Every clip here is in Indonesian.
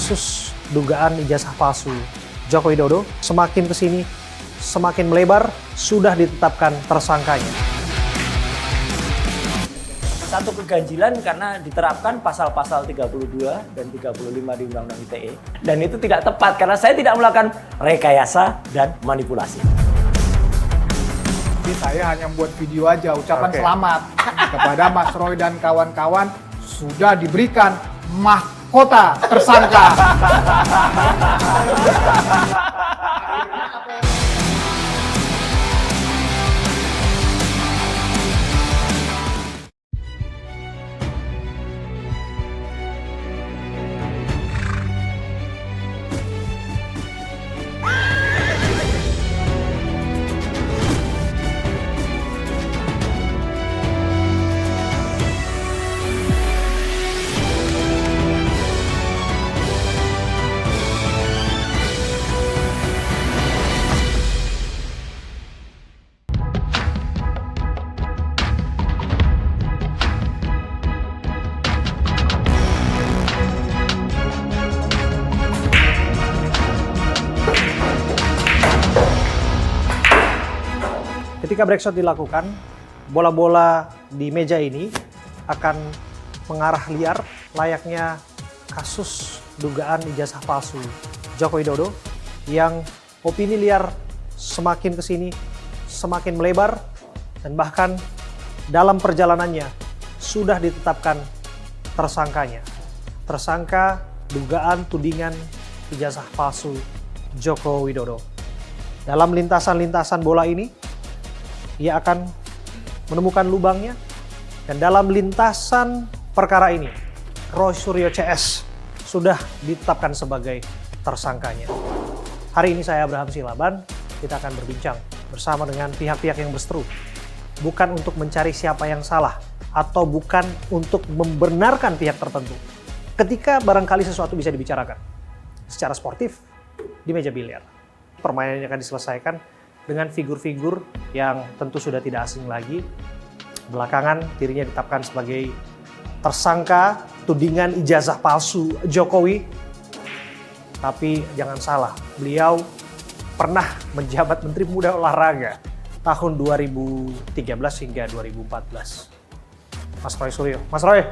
kasus dugaan ijazah palsu Joko Widodo semakin kesini semakin melebar, sudah ditetapkan tersangkanya. Satu keganjilan karena diterapkan pasal-pasal 32 dan 35 di Undang-Undang ITE. Dan itu tidak tepat karena saya tidak melakukan rekayasa dan manipulasi. Jadi saya hanya buat video aja ucapan selamat kepada Mas Roy dan kawan-kawan sudah diberikan mahkota tersangka. Ketika break shot dilakukan, bola-bola di meja ini akan mengarah liar layaknya kasus dugaan ijazah palsu Joko Widodo yang opini liar semakin kesini semakin melebar dan bahkan dalam perjalanannya sudah ditetapkan tersangkanya. Tersangka dugaan tudingan ijazah palsu Joko Widodo. Dalam lintasan-lintasan bola ini, ia akan menemukan lubangnya dan dalam lintasan perkara ini Roy Suryo CS sudah ditetapkan sebagai tersangkanya. Hari ini saya Abraham Silaban, kita akan berbincang bersama dengan pihak-pihak yang berseteru, bukan untuk mencari siapa yang salah atau bukan untuk membenarkan pihak tertentu. Ketika barangkali sesuatu bisa dibicarakan secara sportif di meja biliar, permainan ini akan diselesaikan dengan figur-figur yang tentu sudah tidak asing lagi. Belakangan dirinya ditetapkan sebagai tersangka tudingan ijazah palsu Jokowi. Tapi jangan salah, beliau pernah menjabat Menteri Pemuda Olahraga tahun 2013 hingga 2014. Mas Roy Suryo. Mas Roy,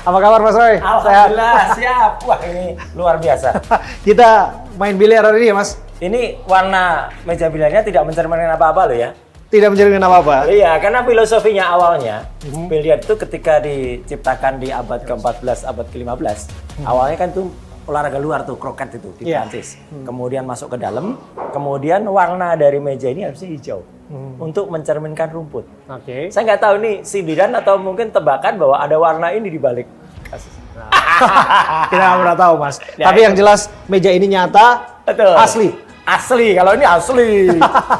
apa kabar Mas Roy? Alhamdulillah, siap. Wah, ini luar biasa. Kita main biliar hari ini ya Mas? Ini warna meja biliarnya tidak mencerminkan apa-apa loh ya. Tidak mencerminkan apa-apa? Iya, karena filosofinya awalnya, biliar itu ketika diciptakan di abad ke-14, abad ke-15, awalnya kan tuh olahraga luar tuh, kroket itu di Prancis. Kemudian masuk ke dalam, kemudian warna dari meja ini harusnya hijau untuk mencerminkan rumput. Oke. Saya nggak tahu nih sindiran atau mungkin tebakan bahwa ada warna ini di balik kasus. Kita nggak pernah tahu Mas. Ya, Tapi yang jelas meja ini nyata, betul. asli. Asli, kalau ini asli.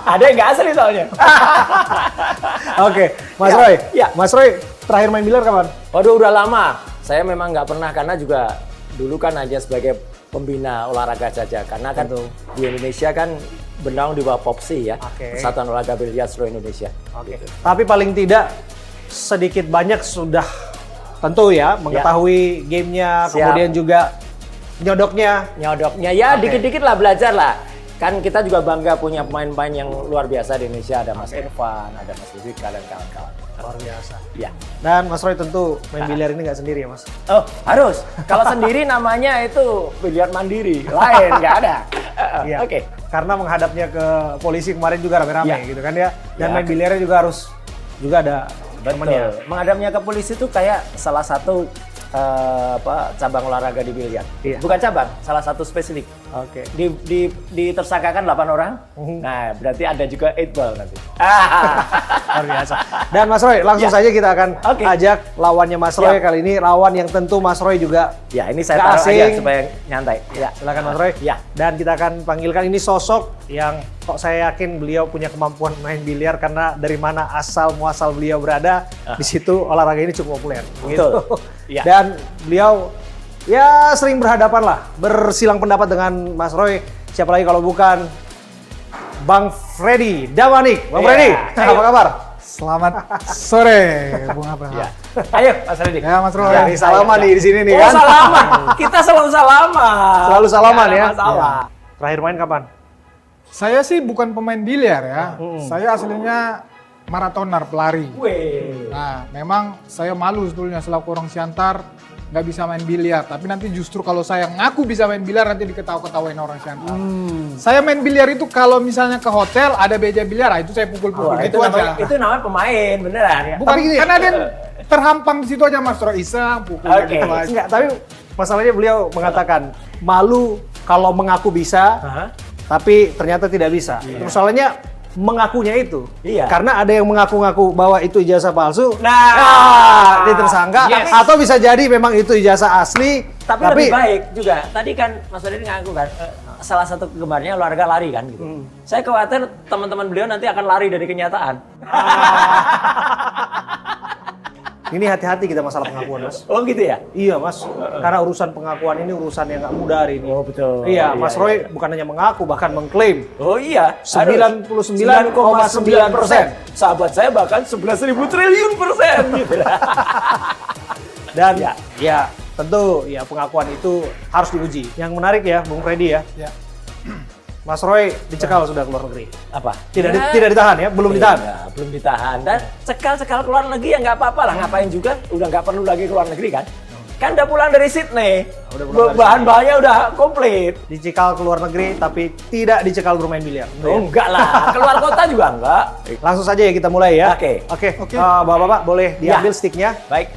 Ada yang nggak asli soalnya. Oke, Mas Ya, Roy. ya. Mas Roy, terakhir main biliar kapan? Waduh, udah lama. Saya memang nggak pernah karena juga dulu kan aja sebagai pembina olahraga saja. Karena kan di Indonesia kan bernaung di bawah POPSI ya, Oke. Persatuan Olahraga Biliar Seluruh Indonesia. Oke. Tapi paling tidak sedikit banyak sudah tentu ya mengetahui gamenya, Siap. kemudian juga nyodoknya. Nyodoknya ya Oke. dikit-dikit lah belajar lah. Kan kita juga bangga punya pemain-pemain yang luar biasa di Indonesia. Ada Mas Irfan, ada Mas Ludwika dan kawan-kawan. Luar biasa. Ya. Dan Mas Roy tentu main biliar ini nggak sendiri ya Mas? Oh, harus. Kalau sendiri namanya itu biliar mandiri. Lain, nggak ada. Iya. Oke. Karena menghadapnya ke polisi kemarin juga rame-rame Ya. gitu kan ya. Dan Ya. main biliarnya juga harus juga ada temennya. Betul. Menghadapnya ke polisi itu kayak salah satu cabang olahraga di biliar. Iya. Bukan cabang, salah satu spesifik. Oke. Ditersangkakan 8 orang. Nah, berarti ada juga 8 ball nanti. Luar biasa. Dan Mas Roy, langsung saja kita akan Oke. ajak lawannya Mas Roy kali ini. Lawan yang tentu Mas Roy juga Ya, ini saya nggak taruh aja asing. supaya nyantai. Ya. Silakan Mas Roy. Ya. Dan kita akan panggilkan ini sosok yang kok saya yakin beliau punya kemampuan main biliar karena dari mana asal muasal beliau berada, di situ olahraga ini cukup populer. Betul. Gitu. Ya. Dan beliau ya sering berhadapan lah, bersilang pendapat dengan Mas Roy. Siapa lagi kalau bukan Bang Freddy Damanik. Bang Ya, Freddy, ayo. apa kabar? Selamat sore, Bung Abraham. Ayo, Mas Redi. Ya Mas Roy. Ya, ini salaman nih di sini nih Oh, kan. salaman. Kita selalu salaman. Selalu salaman Nggak ya. ada masalah. Terakhir main kapan? Saya sih bukan pemain biliar ya. Saya aslinya maratoner, pelari. Wih. Nah, memang saya malu sebetulnya selaku orang Siantar nggak bisa main biliar. Tapi nanti justru kalau saya ngaku bisa main biliar nanti diketawa-ketawain orang Siantar. Saya main biliar itu kalau misalnya ke hotel ada meja biliar, itu saya pukul-pukul Wah, gitu namanya, aja. itu namanya pemain, beneran ya. Bukan, Tapi gini- karena dia terhampang di situ aja Mas Roy, iseng pukul Oke. gitu aja. Enggak, tapi masalahnya beliau mengatakan malu kalau mengaku bisa, Hah? tapi ternyata tidak bisa. Terus soalnya mengakunya itu. Iya. Karena ada yang mengaku-ngaku bahwa itu ijazah palsu. Nah, dia tersangka. yes. Atau bisa jadi memang itu ijazah asli. Tapi lebih baik juga. Tadi kan Mas Redi ngaku kan, salah satu kegemarnya olahraga lari kan gitu. Saya khawatir teman-teman beliau nanti akan lari dari kenyataan. Ini hati-hati kita masalah pengakuan, Mas. Oh gitu ya? Iya, Mas. Karena urusan pengakuan ini urusan yang nggak mudah hari ini. Oh betul. Iya, Mas Roy bukan hanya mengaku, bahkan mengklaim. Oh iya. 99,9%. Sahabat saya bahkan 11.000 triliun persen gitu. Dan Ya. ya tentu ya pengakuan itu harus diuji. Yang menarik ya, Bung Freddy ya. Ya. Mas Roy dicekal sudah keluar negeri. Apa? Tidak ditahan ya, belum ditahan. Iya, belum ditahan. Dan cekal-cekal keluar negeri ya nggak apa-apa lah. Ngapain juga? Udah nggak perlu lagi keluar negeri kan? Kan udah pulang dari Sydney. Udah pulang dari Bahan-bahannya udah komplit. Dicekal keluar negeri tapi tidak dicekal bermain biliar. Oh enggak lah. Keluar kota juga enggak. Langsung saja ya kita mulai ya. Oke. Oke. Bapak-bapak boleh Ya. diambil sticknya. Baik.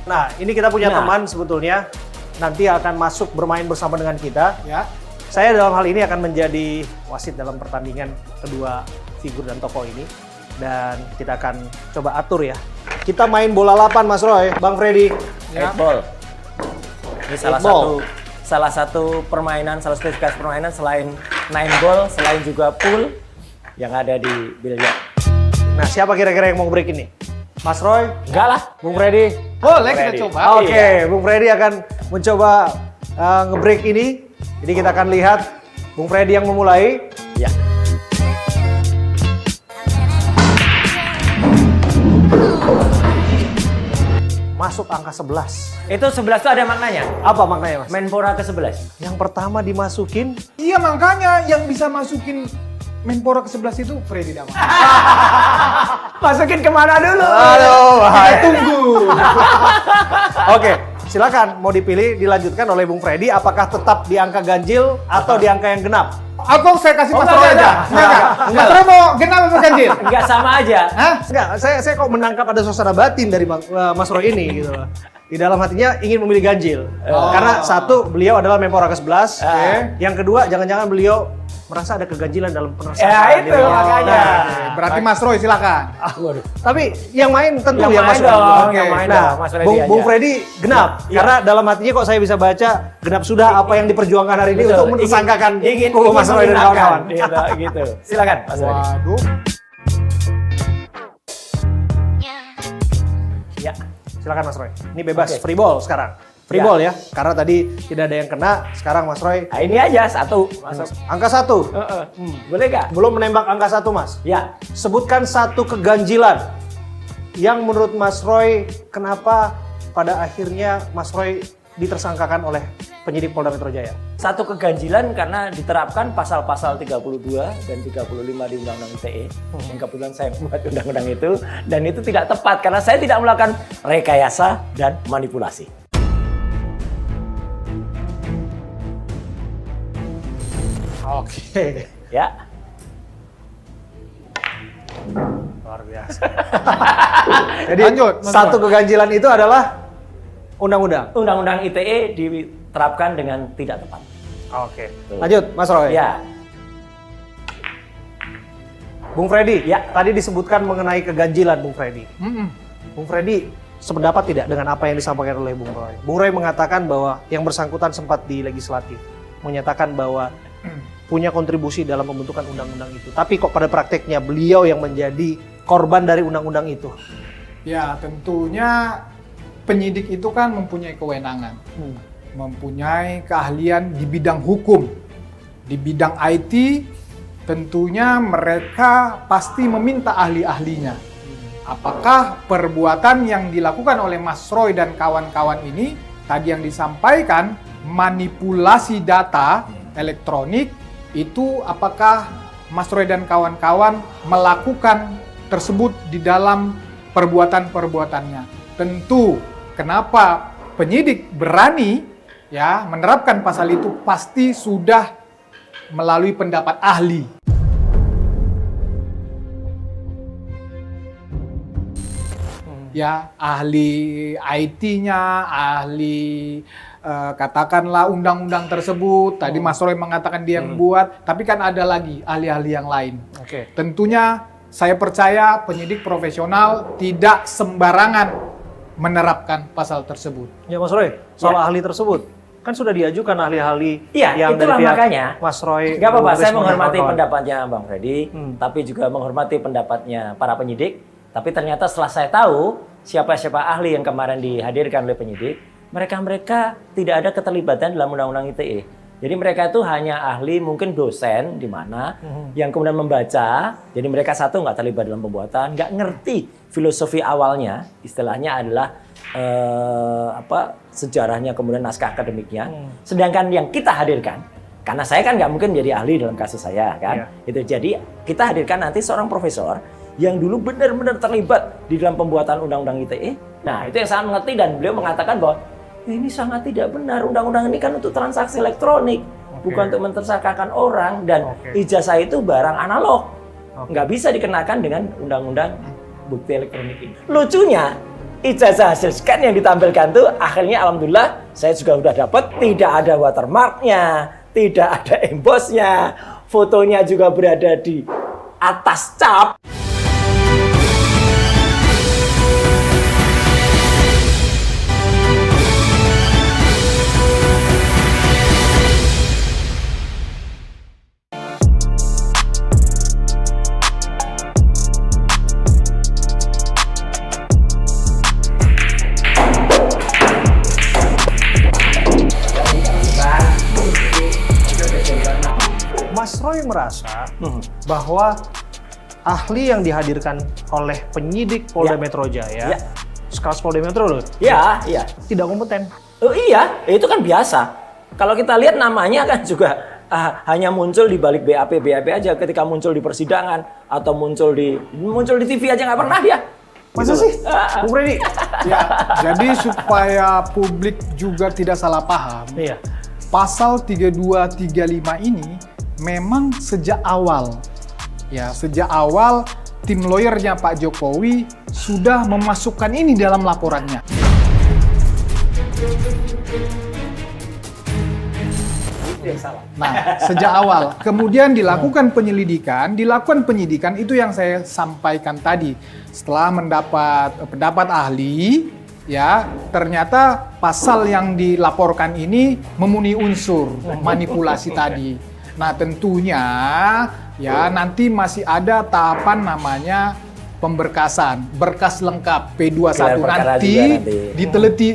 Nah, ini kita punya Nah. teman sebetulnya nanti akan masuk bermain bersama dengan kita. Ya. Saya dalam hal ini akan menjadi wasit dalam pertandingan kedua figur dan tokoh ini. Dan kita akan coba atur ya. Kita main bola lapan, Mas Roy, Bang Freddy. Ya. 8 ball. Ini salah Eight ball. satu permainan, salah satu spesifikasi permainan selain 9 ball, selain juga pool yang ada di biliar. Nah, siapa kira-kira yang mau break ini? Mas Roy, Enggak lah. Bung Freddy. Boleh kita Ready. coba. Oke, Iya. Bung Freddy akan mencoba nge-break ini. Jadi kita akan lihat Bung Freddy yang memulai. Ya. Masuk angka 11. Itu 11 itu ada maknanya. Apa maknanya, Mas? Menpora ke-11. Yang pertama dimasukin. Iya, makanya yang bisa masukin Menpora ke-11 itu Freddy Dama. Masukin kemana dulu? Aduh, bahaya. Tunggu. Oke, silakan mau dipilih dilanjutkan oleh Bung Freddy. Apakah tetap di angka ganjil atau di angka yang genap? Aku saya kasih Oh, Mas Roy enggak, aja. enggak. Mas Roy mau genap apa ganjil? Enggak sama aja. Hah? Enggak, saya kok menangkap ada suasana batin dari Mas Roy ini gitu loh. Di dalam hatinya ingin memilih ganjil. Karena satu, beliau adalah Menpora ke-11. Yang kedua, jangan-jangan beliau merasa ada keganjilan dalam penersangkaan. Ya itu dirinya. makanya. Nah, Berarti Mas Roy silakan. Waduh. tapi yang main tentu Yang yang main Mas dong, Roy. Oke. yang main Nah, dong, Mas Freddy aja. Bung Freddy genap. Iya. Karena dalam hatinya kok saya bisa baca genap sudah apa yang diperjuangkan hari ini Betul. untuk mentersangkakan ingin kubu Mas Roy dan menghinakan. kawan-kawan. Gitu. Silakan Mas Freddy. Waduh. Ya. Silakan Mas Roy. Ini bebas Oke. free ball sekarang. Free Ya. ball ya. Karena tadi tidak ada yang kena, sekarang Mas Roy Nah, ini aja satu masuk. angka 1. Boleh nggak? Belum menembak angka 1, Mas. Ya. Sebutkan satu keganjilan yang menurut Mas Roy kenapa pada akhirnya Mas Roy ditersangkakan oleh penyidik Polda Metro Jaya. Satu keganjilan karena diterapkan pasal-pasal 32 dan 35 di Undang-Undang ITE. Yang kebetulan saya membuat undang-undang itu dan itu tidak tepat karena saya tidak melakukan rekayasa dan manipulasi. Oke. Ya. Luar biasa. Jadi Lanjut, Mas satu keganjilan itu adalah undang-undang. Undang-Undang ITE diterapkan dengan tidak tepat. Oke. Lanjut, Mas Roy. Ya. Bung Freddy, Ya. tadi disebutkan mengenai keganjilan Bung Freddy. Mm-mm. Bung Freddy sependapat tidak dengan apa yang disampaikan oleh Bung Roy? Bung Roy mengatakan bahwa yang bersangkutan sempat di legislatif menyatakan bahwa punya kontribusi dalam pembentukan undang-undang itu. Tapi kok pada prakteknya beliau yang menjadi korban dari undang-undang itu. Ya, tentunya penyidik itu kan mempunyai kewenangan, mempunyai keahlian di bidang hukum, di bidang IT. Tentunya mereka pasti meminta ahli-ahlinya. apakah perbuatan yang dilakukan oleh Mas Roy dan kawan-kawan ini, tadi yang disampaikan, manipulasi data elektronik, itu apakah Mas Roy dan kawan-kawan melakukan tersebut di dalam perbuatan-perbuatannya. Tentu, kenapa penyidik berani ya menerapkan pasal itu, pasti sudah melalui pendapat ahli. Ya, ahli IT-nya, ahli katakanlah undang-undang tersebut. Tadi Mas Roy mengatakan dia yang buat, tapi kan ada lagi ahli-ahli yang lain. Oke. Tentunya saya percaya penyidik profesional tidak sembarangan menerapkan pasal tersebut. Ya Mas Roy, soal ahli tersebut, kan sudah diajukan ahli-ahli Iya, yang itulah dari pihak makanya. Mas Roy. Gak apa-apa, saya Risma dan menghormati kawan-kawan. pendapatnya Bang Freddy, tapi juga menghormati pendapatnya para penyidik. Tapi ternyata setelah saya tahu siapa-siapa ahli yang kemarin dihadirkan oleh penyidik, mereka tidak ada keterlibatan dalam Undang-Undang ITE. Jadi mereka itu hanya ahli, mungkin dosen di mana yang kemudian membaca. Jadi mereka satu nggak terlibat dalam pembuatan, nggak ngerti filosofi awalnya, istilahnya adalah sejarahnya kemudian naskah akademiknya. Sedangkan yang kita hadirkan, karena saya kan nggak mungkin jadi ahli dalam kasus saya kan, itu jadi kita hadirkan nanti seorang profesor yang dulu benar-benar terlibat di dalam pembuatan Undang-Undang ITE. Nah, itu yang sangat mengerti dan beliau mengatakan bahwa ini sangat tidak benar. Undang-undang ini kan untuk transaksi elektronik, bukan untuk mentersangkakan orang, dan ijazah itu barang analog. Nggak bisa dikenakan dengan Undang-Undang bukti elektronik ini. Lucunya, ijazah hasil scan yang ditampilkan tuh akhirnya alhamdulillah saya juga udah dapat, tidak ada watermarknya, tidak ada embossnya, fotonya juga berada di atas cap. Mas Roy merasa bahwa ahli yang dihadirkan oleh penyidik Polda Metro Jaya, Sekelas Polda Metro loh, Iya. tidak kompeten. Oh iya, itu kan biasa. Kalau kita lihat namanya kan juga hanya muncul di balik BAP aja ketika muncul di persidangan atau muncul di TV aja nggak pernah dia. Masa sih? Bung Freddy? Ya, jadi supaya publik juga tidak salah paham, Iya. pasal 3235 ini memang sejak awal tim lawyernya Pak Jokowi sudah memasukkan ini dalam laporannya. Nah, sejak awal. Kemudian dilakukan penyidikan itu yang saya sampaikan tadi. Setelah mendapat pendapat ahli, ya, ternyata pasal yang dilaporkan ini memenuhi unsur manipulasi tadi. Nah, tentunya ya nanti masih ada tahapan namanya pemberkasan, berkas lengkap P21 nanti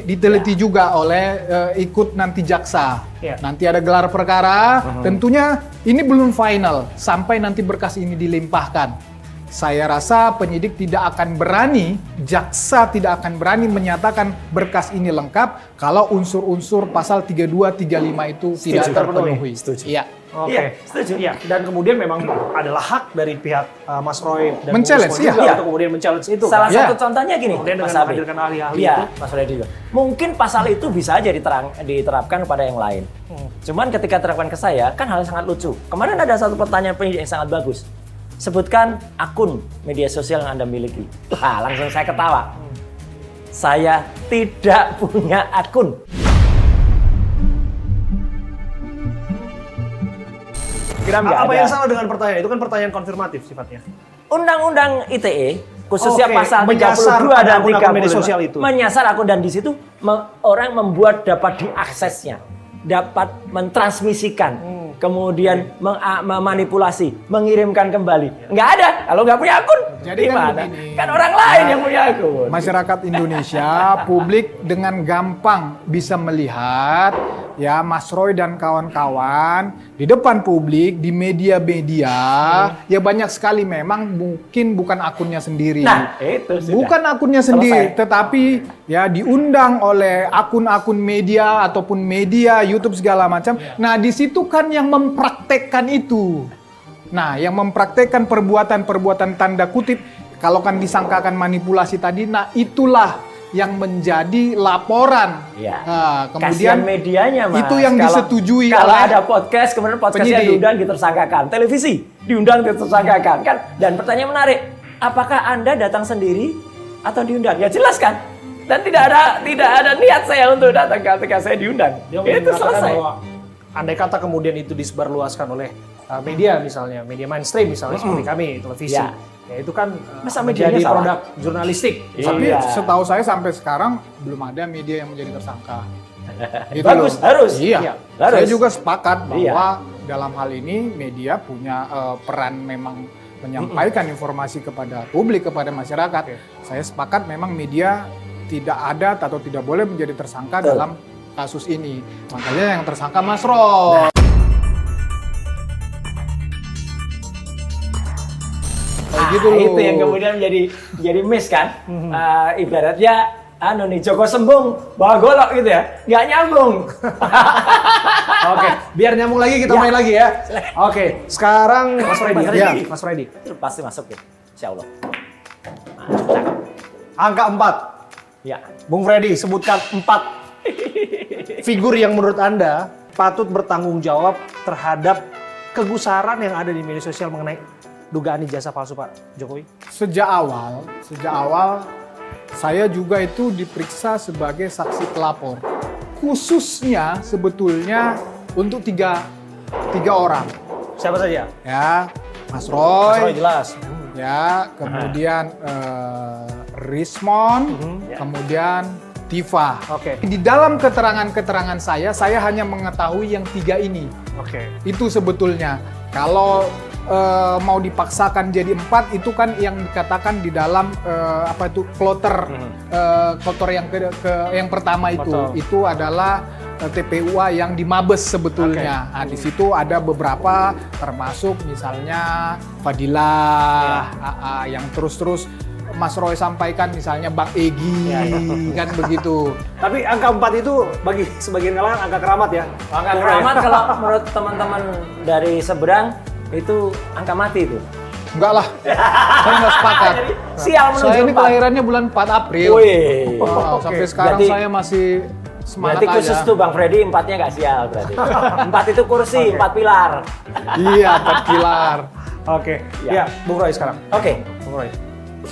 diteliti juga oleh ikut nanti jaksa. Nanti ada gelar perkara, tentunya ini belum final sampai nanti berkas ini dilimpahkan. Saya rasa penyidik tidak akan berani, jaksa tidak akan berani menyatakan berkas ini lengkap kalau unsur-unsur pasal 3235 itu tidak terpenuhi. Setuju. Oke, Iya, setuju. Iya, dan kemudian memang adalah hak dari pihak Mas Roy dan Men-challenge, Bu Risma juga iya. untuk kemudian men-challenge itu. Salah kan? satu contohnya gini, Kemudian Mas dengan Abi. menghadirkan ahli-ahli Iya, itu. Mas Freddy juga. Mungkin pasal itu bisa aja diterapkan kepada yang lain. Cuman ketika diterapkan ke saya, kan hal sangat lucu. Kemarin ada satu pertanyaan penyidik yang sangat bagus. Sebutkan akun media sosial yang Anda miliki. Nah, langsung saya ketawa. Saya tidak punya akun. Apa yang salah dengan pertanyaan? Itu kan pertanyaan konfirmatif sifatnya. Undang-undang ITE khususnya Oke, pasal menyasar 32 dan pada akun-akun media 35 sosial itu. menyasar akun, dan di situ orang membuat dapat diaksesnya, dapat mentransmisikan, kemudian memanipulasi, mengirimkan kembali. Nggak ada kalau nggak punya akun. Jadi kan Gimana? begini. Kan orang lain yang punya akun. Masyarakat Indonesia, publik dengan gampang bisa melihat ya Mas Roy dan kawan-kawan di depan publik, di media-media, ya banyak sekali memang mungkin bukan akunnya sendiri. Nah, itu sudah. Bukan akunnya sendiri, Selesai. tetapi ya diundang oleh akun-akun media ataupun media YouTube segala macam. Nah, di situ kan yang mempraktekkan itu. Nah, yang mempraktekkan perbuatan-perbuatan tanda kutip, kalau kan disangkakan manipulasi tadi, nah itulah yang menjadi laporan. Iya. Nah, Kasihan kemudian medianya, Mas. itu yang disetujui kalau oleh ada podcast, kemudian podcastnya penyidik. diundang ditersangkakan. Televisi diundang ditersangkakan kan. Dan pertanyaan menarik, apakah Anda datang sendiri atau diundang? Ya jelas kan. Dan tidak ada niat saya untuk datang ketika saya diundang. Dia Itu mengatakan selesai. bahwa andai kata kemudian itu disebarluaskan oleh media misalnya, media mainstream misalnya seperti kami, televisi. Ya. Ya itu kan Masa menjadi medianya salah? produk jurnalistik. Tapi Iya. setahu saya sampai sekarang belum ada media yang menjadi tersangka. Gitu Bagus, loh. harus. Iya. Iya, harus. Saya juga sepakat bahwa Iya. dalam hal ini media punya peran memang menyampaikan informasi kepada publik, kepada masyarakat. Saya sepakat memang media tidak ada atau tidak boleh menjadi tersangka Betul. dalam kasus ini. Makanya yang tersangka Mas Roy. Gitu loh. Itu yang kemudian jadi miss kan. Ibaratnya nih Joko Sembung bawa golok gitu ya, nggak nyambung. Oke, biar nyambung lagi kita Ya. main lagi ya. Oke, sekarang Mas Freddy. Mas Freddy. Ya, Mas Freddy. Itu pasti masuk ya, Insya Allah. Angka 4. Ya. Bung Freddy, sebutkan 4 figur yang menurut Anda patut bertanggung jawab terhadap kegusaran yang ada di media sosial mengenai dugaan ijazah palsu Pak Jokowi. Sejak awal saya juga itu diperiksa sebagai saksi pelapor. Khususnya sebetulnya untuk tiga orang. Siapa saja? Ya, Mas Mas Roy, Roy jelas. ya, kemudian Rismon, kemudian Tifa. Oke. Di dalam keterangan-keterangan saya hanya mengetahui yang 3 ini. Oke. Itu sebetulnya. Kalau mau dipaksakan jadi 4 itu kan yang dikatakan di dalam kloter kloter yang pertama itu. Betul. Itu adalah TPUA yang di Mabes sebetulnya. Nah, di situ ada beberapa termasuk misalnya Fadilah yang terus-terus Mas Roy sampaikan misalnya Bang Egi kan begitu. Tapi angka 4 itu bagi sebagian kalangan angka keramat ya. Angka keramat kalau menurut teman-teman dari seberang itu angka mati itu. Enggak lah, saya nggak sepakat. Jadi, sial menuju Saya ini 4. kelahirannya bulan 4 April. Wih. Wow, sampai sekarang Berarti- saya masih semangat Berarti khusus aja. tuh Bang Freddy 4-nya nggak sial berarti. 4 itu kursi, 4 pilar. Iya, 4 pilar. Oke. Ya. Ya, Bung Roy sekarang. Oke. Bung Roy.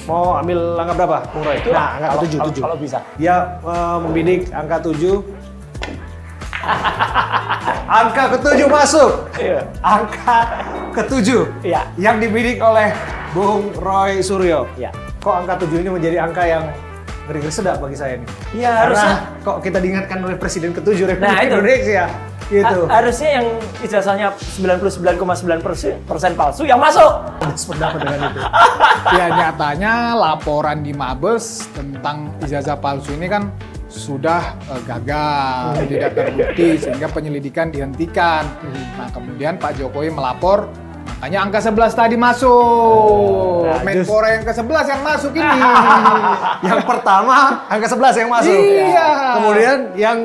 Mau ambil angka berapa, Bung Roy? Nah, angka Kalau- ke-7. kalau- Kalau bisa. Dia membidik angka 7. Angka ke-7 masuk. Iya. Angka ke-7 Iya. yang dibidik oleh Bung Roy Suryo. Iya. Kok angka 7 ini menjadi angka yang ngeri-ngeri sedap bagi saya nih? Iya, Karena harusnya. kok kita diingatkan oleh Presiden ke-7 Republik Nah, itu. Indonesia. Gitu. Harusnya yang ijazahnya 99,9% palsu yang masuk. Sependapat dengan itu. Ya nyatanya laporan di Mabes tentang ijazah palsu ini kan sudah gagal, tidak terbukti sehingga penyelidikan dihentikan. Nah, kemudian Pak Jokowi melapor, makanya angka 11 tadi masuk. Nah, Menpora yang ke-11 yang masuk ini. Yang pertama angka 11 yang masuk. Iya. Kemudian yang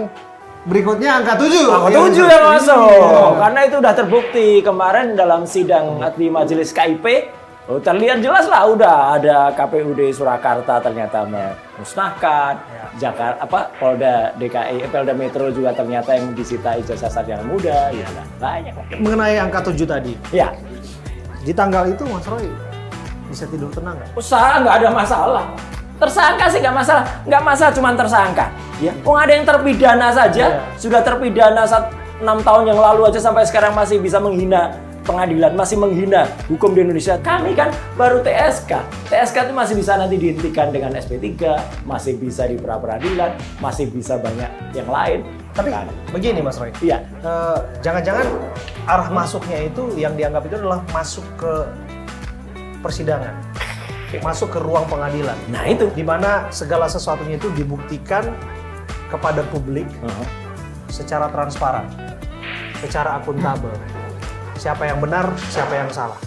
berikutnya angka 7. Angka 7 yang masuk. Karena itu udah terbukti kemarin dalam sidang di Majelis KIP. Terlihat jelas lah udah ada KPUD Surakarta ternyata memusnahkan, Jakarta Polda DKI, Polda Metro juga ternyata yang disita ijazah sarjana muda, ya lah, banyak lah. Mengenai angka 7 tadi, Ya, di tanggal itu Mas Roy bisa tidur tenang nggak? usaha nggak ada masalah. Tersangka sih nggak masalah cuman tersangka. Ya, ada yang terpidana saja, sudah terpidana 6 tahun yang lalu aja sampai sekarang masih bisa menghina pengadilan, masih menghina hukum di Indonesia. Kami kan baru TSK. TSK itu masih bisa nanti dihentikan dengan SP3, masih bisa di pra-peradilan, masih bisa banyak yang lain. Tapi Kan. begini Mas Roy, Iya. jangan-jangan arah masuknya itu yang dianggap itu adalah masuk ke persidangan, masuk ke ruang pengadilan, Nah itu. di mana segala sesuatunya itu dibuktikan kepada publik secara transparan, secara akuntabel. Siapa yang benar, siapa yang salah.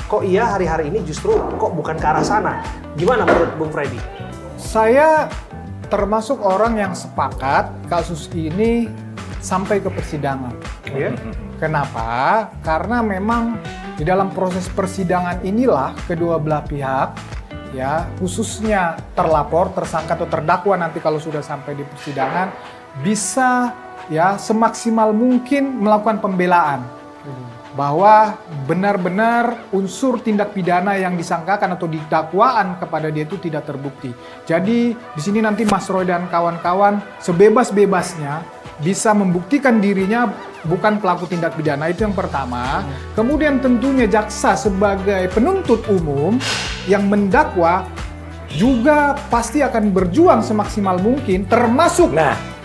Kok iya hari-hari ini justru kok bukan ke arah sana? Gimana menurut Bung Freddy? Saya termasuk orang yang sepakat kasus ini sampai ke persidangan. Ya? Kenapa? Karena memang di dalam proses persidangan inilah kedua belah pihak, ya khususnya terlapor, tersangka atau terdakwa nanti kalau sudah sampai di persidangan bisa ya semaksimal mungkin melakukan pembelaan bahwa benar-benar unsur tindak pidana yang disangkakan atau didakwaan kepada dia itu tidak terbukti. Jadi di sini nanti Mas Roy dan kawan-kawan sebebas-bebasnya bisa membuktikan dirinya bukan pelaku tindak pidana, itu yang pertama. Kemudian tentunya jaksa sebagai penuntut umum yang mendakwa juga pasti akan berjuang semaksimal mungkin, termasuk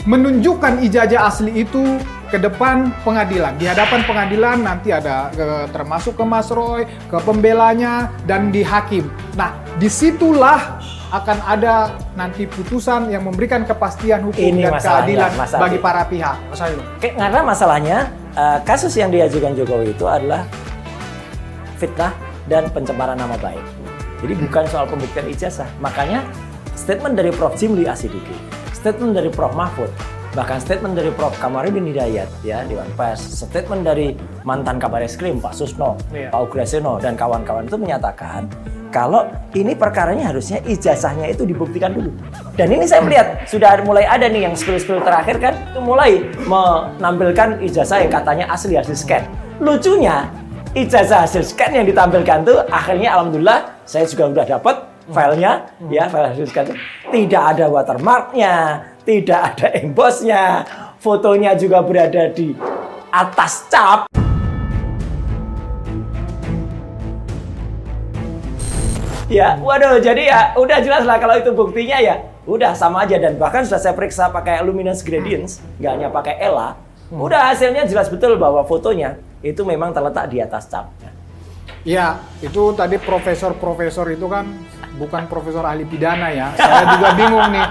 menunjukkan ijazah asli itu ke depan pengadilan. Di hadapan pengadilan nanti ada termasuk ke Mas Roy, ke pembelanya, dan di hakim. Nah, disitulah akan ada nanti putusan yang memberikan kepastian hukum Ini dan keadilan Mas bagi Adi. para pihak. Karena masalahnya kasus yang diajukan Jokowi itu adalah fitnah dan pencemaran nama baik. Jadi bukan soal pembuktian ijazah. Makanya statement dari Prof. Jimli Asidiki, statement dari Prof. Mahfud, bahkan statement dari Prof. Kamarudin Hidayat ya Dewan Pers, statement dari mantan Kabareskrim Pak Susno, Pak Ugraseno dan kawan-kawan itu menyatakan kalau ini perkaranya harusnya ijazahnya itu dibuktikan dulu. Dan ini saya melihat sudah mulai ada nih yang spill-spill terakhir kan itu mulai menampilkan ijazah yang katanya asli hasil scan. Lucunya ijazah hasil scan yang ditampilkan tuh akhirnya alhamdulillah saya juga udah dapat filenya ya, file hasil scan itu tidak ada watermarknya, tidak ada embossnya, fotonya juga berada di atas cap. Ya, waduh, jadi ya udah jelas lah kalau itu buktinya ya udah sama aja, dan bahkan sudah saya periksa pakai luminance gradients, nggak hanya pakai ELA, udah hasilnya jelas betul bahwa fotonya itu memang terletak di atas cap. Ya, itu tadi profesor-profesor itu kan bukan profesor ahli pidana ya. Saya juga bingung nih,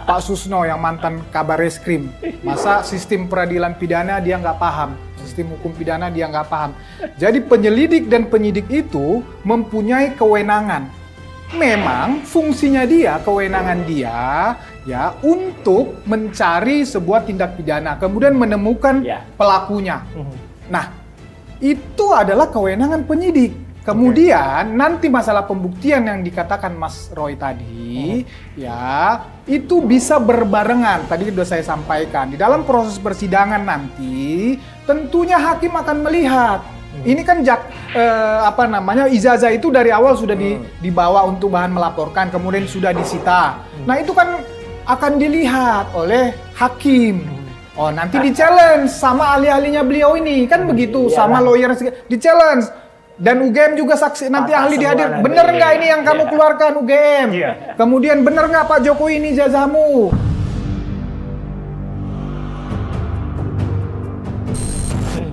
Pak Susno yang mantan Kabareskrim. Masa sistem peradilan pidana dia nggak paham, sistem hukum pidana dia nggak paham. Jadi penyelidik dan penyidik itu mempunyai kewenangan. Memang fungsinya dia, kewenangan dia ya untuk mencari sebuah tindak pidana, kemudian menemukan pelakunya. Nah, itu adalah kewenangan penyidik. Kemudian nanti masalah pembuktian yang dikatakan Mas Roy tadi, ya itu bisa berbarengan. Tadi sudah saya sampaikan di dalam proses persidangan nanti, tentunya hakim akan melihat. Ini kan ijazah itu dari awal sudah dibawa untuk bahan melaporkan, kemudian sudah disita. Nah itu kan akan dilihat oleh hakim. Oh nanti di-challenge sama ahli-ahlinya beliau ini, kan begitu, sama lawyer di-challenge. Dan UGM juga saksi, nanti ahli dihadir. Bener nggak ini yang kamu keluarkan UGM? Kemudian bener nggak Pak Jokowi ini ijazahmu?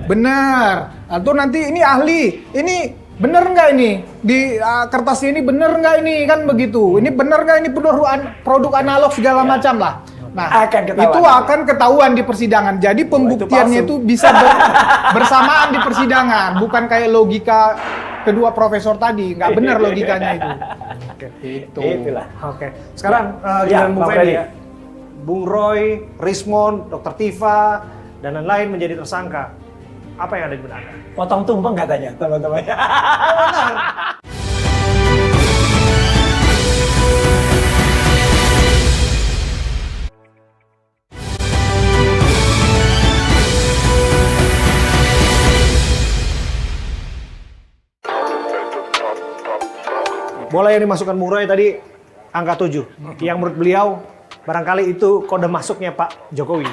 Benar. Atau nanti ini ahli, ini bener nggak ini di kertas ini, bener nggak ini, kan begitu. Ini bener nggak ini produk analog segala macam lah. Nah, itu akan ketahuan di persidangan. Jadi pembuktiannya itu bisa bersamaan di persidangan, bukan kayak logika kedua profesor tadi, nggak benar logikanya itu. Itulah. Oke. Sekarang giliran Bung Freddy ya. Bung Roy, Rismond, Dr. Tifa dan lain-lain menjadi tersangka. Apa yang ada di benak Anda? Potong tumpeng katanya teman-teman. Bola yang dimasukkan Bung Roy tadi angka 7. Yang menurut beliau barangkali itu kode masuknya Pak Jokowi.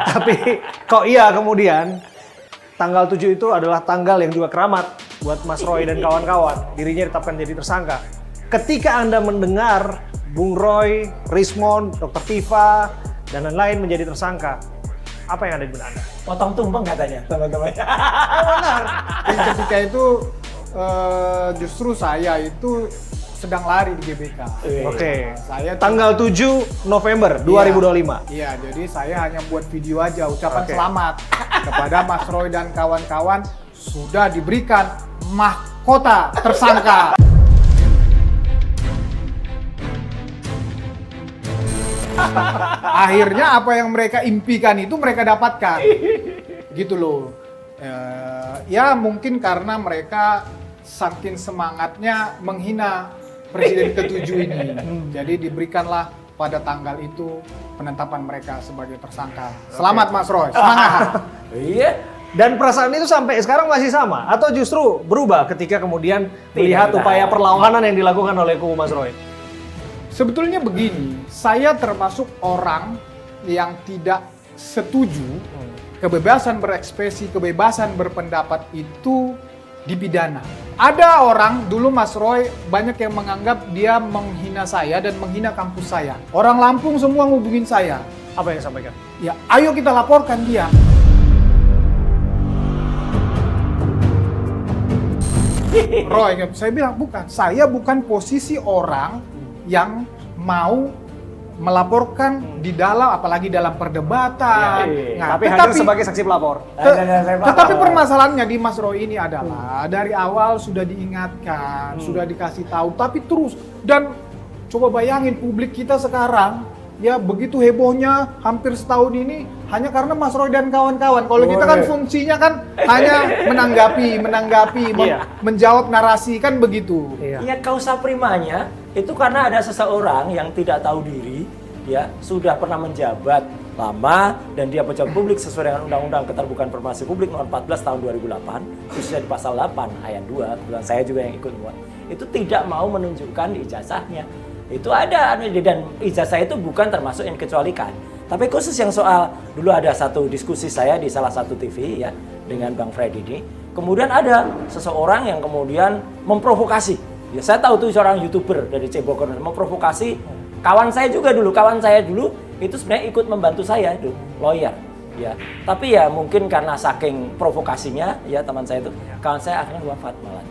Tapi kok iya kemudian tanggal 7 itu adalah tanggal yang juga keramat buat Mas Roy dan kawan-kawan. Dirinya ditetapkan jadi tersangka. Ketika Anda mendengar Bung Roy, Rismond, Dr. Tifa, dan lain-lain menjadi tersangka, apa yang ada di benak Anda? Potong tumpeng katanya teman-teman. Ketika itu justru saya sedang lari di GBK. Oke. Saya Tanggal 7 November 2025. Iya, jadi saya hanya buat video aja ucapan selamat kepada Mas Roy dan kawan-kawan sudah diberikan mahkota tersangka. Akhirnya apa yang mereka impikan itu mereka dapatkan. Gitu loh. Ya mungkin karena mereka saking semangatnya menghina Presiden ke-7 ini. Jadi diberikanlah pada tanggal itu penetapan mereka sebagai tersangka. Selamat Mas Roy, semangat. Iya. Dan perasaan itu sampai sekarang masih sama atau justru berubah ketika kemudian melihat Tidak. upaya perlawanan yang dilakukan oleh kubu Mas Roy? Sebetulnya begini, saya termasuk orang yang tidak setuju kebebasan berekspresi, kebebasan berpendapat itu dipidana. Ada orang, dulu Mas Roy banyak yang menganggap dia menghina saya dan menghina kampus saya. Orang Lampung semua ngubungin saya. Apa yang disampaikan? Ya, ayo kita laporkan dia. Roy, saya bilang bukan. Saya bukan posisi orang yang mau melaporkan di dalam, apalagi dalam perdebatan. Nah, Tapi hadir sebagai saksi pelapor. Tetapi permasalahannya di Mas Roy ini adalah dari awal sudah diingatkan, sudah dikasih tahu, tapi terus. Dan coba bayangin publik kita sekarang, ya begitu hebohnya hampir setahun ini hanya karena Mas Roy dan kawan-kawan. Kalau kita kan fungsinya kan hanya menanggapi, menjawab narasi kan begitu. Iya, kausa primanya itu karena ada seseorang yang tidak tahu diri, ya sudah pernah menjabat lama dan dia pejabat publik sesuai dengan Undang-Undang Keterbukaan Informasi Publik Nomor 14 Tahun 2008, khususnya di Pasal 8 Ayat 2, kebetulan saya juga yang ikut buat, itu tidak mau menunjukkan ijazahnya. Itu ada, dan ijazah itu bukan termasuk yang dikecualikan. Tapi khusus yang soal, dulu ada satu diskusi saya di salah satu TV ya dengan Bang Freddy ini. Kemudian ada seseorang yang kemudian memprovokasi. Ya saya tahu tuh seorang YouTuber dari Cebogor memprovokasi kawan saya dulu itu sebenarnya ikut membantu saya itu lawyer ya. Tapi ya mungkin karena saking provokasinya ya teman saya itu, kawan saya akhirnya wafat malah.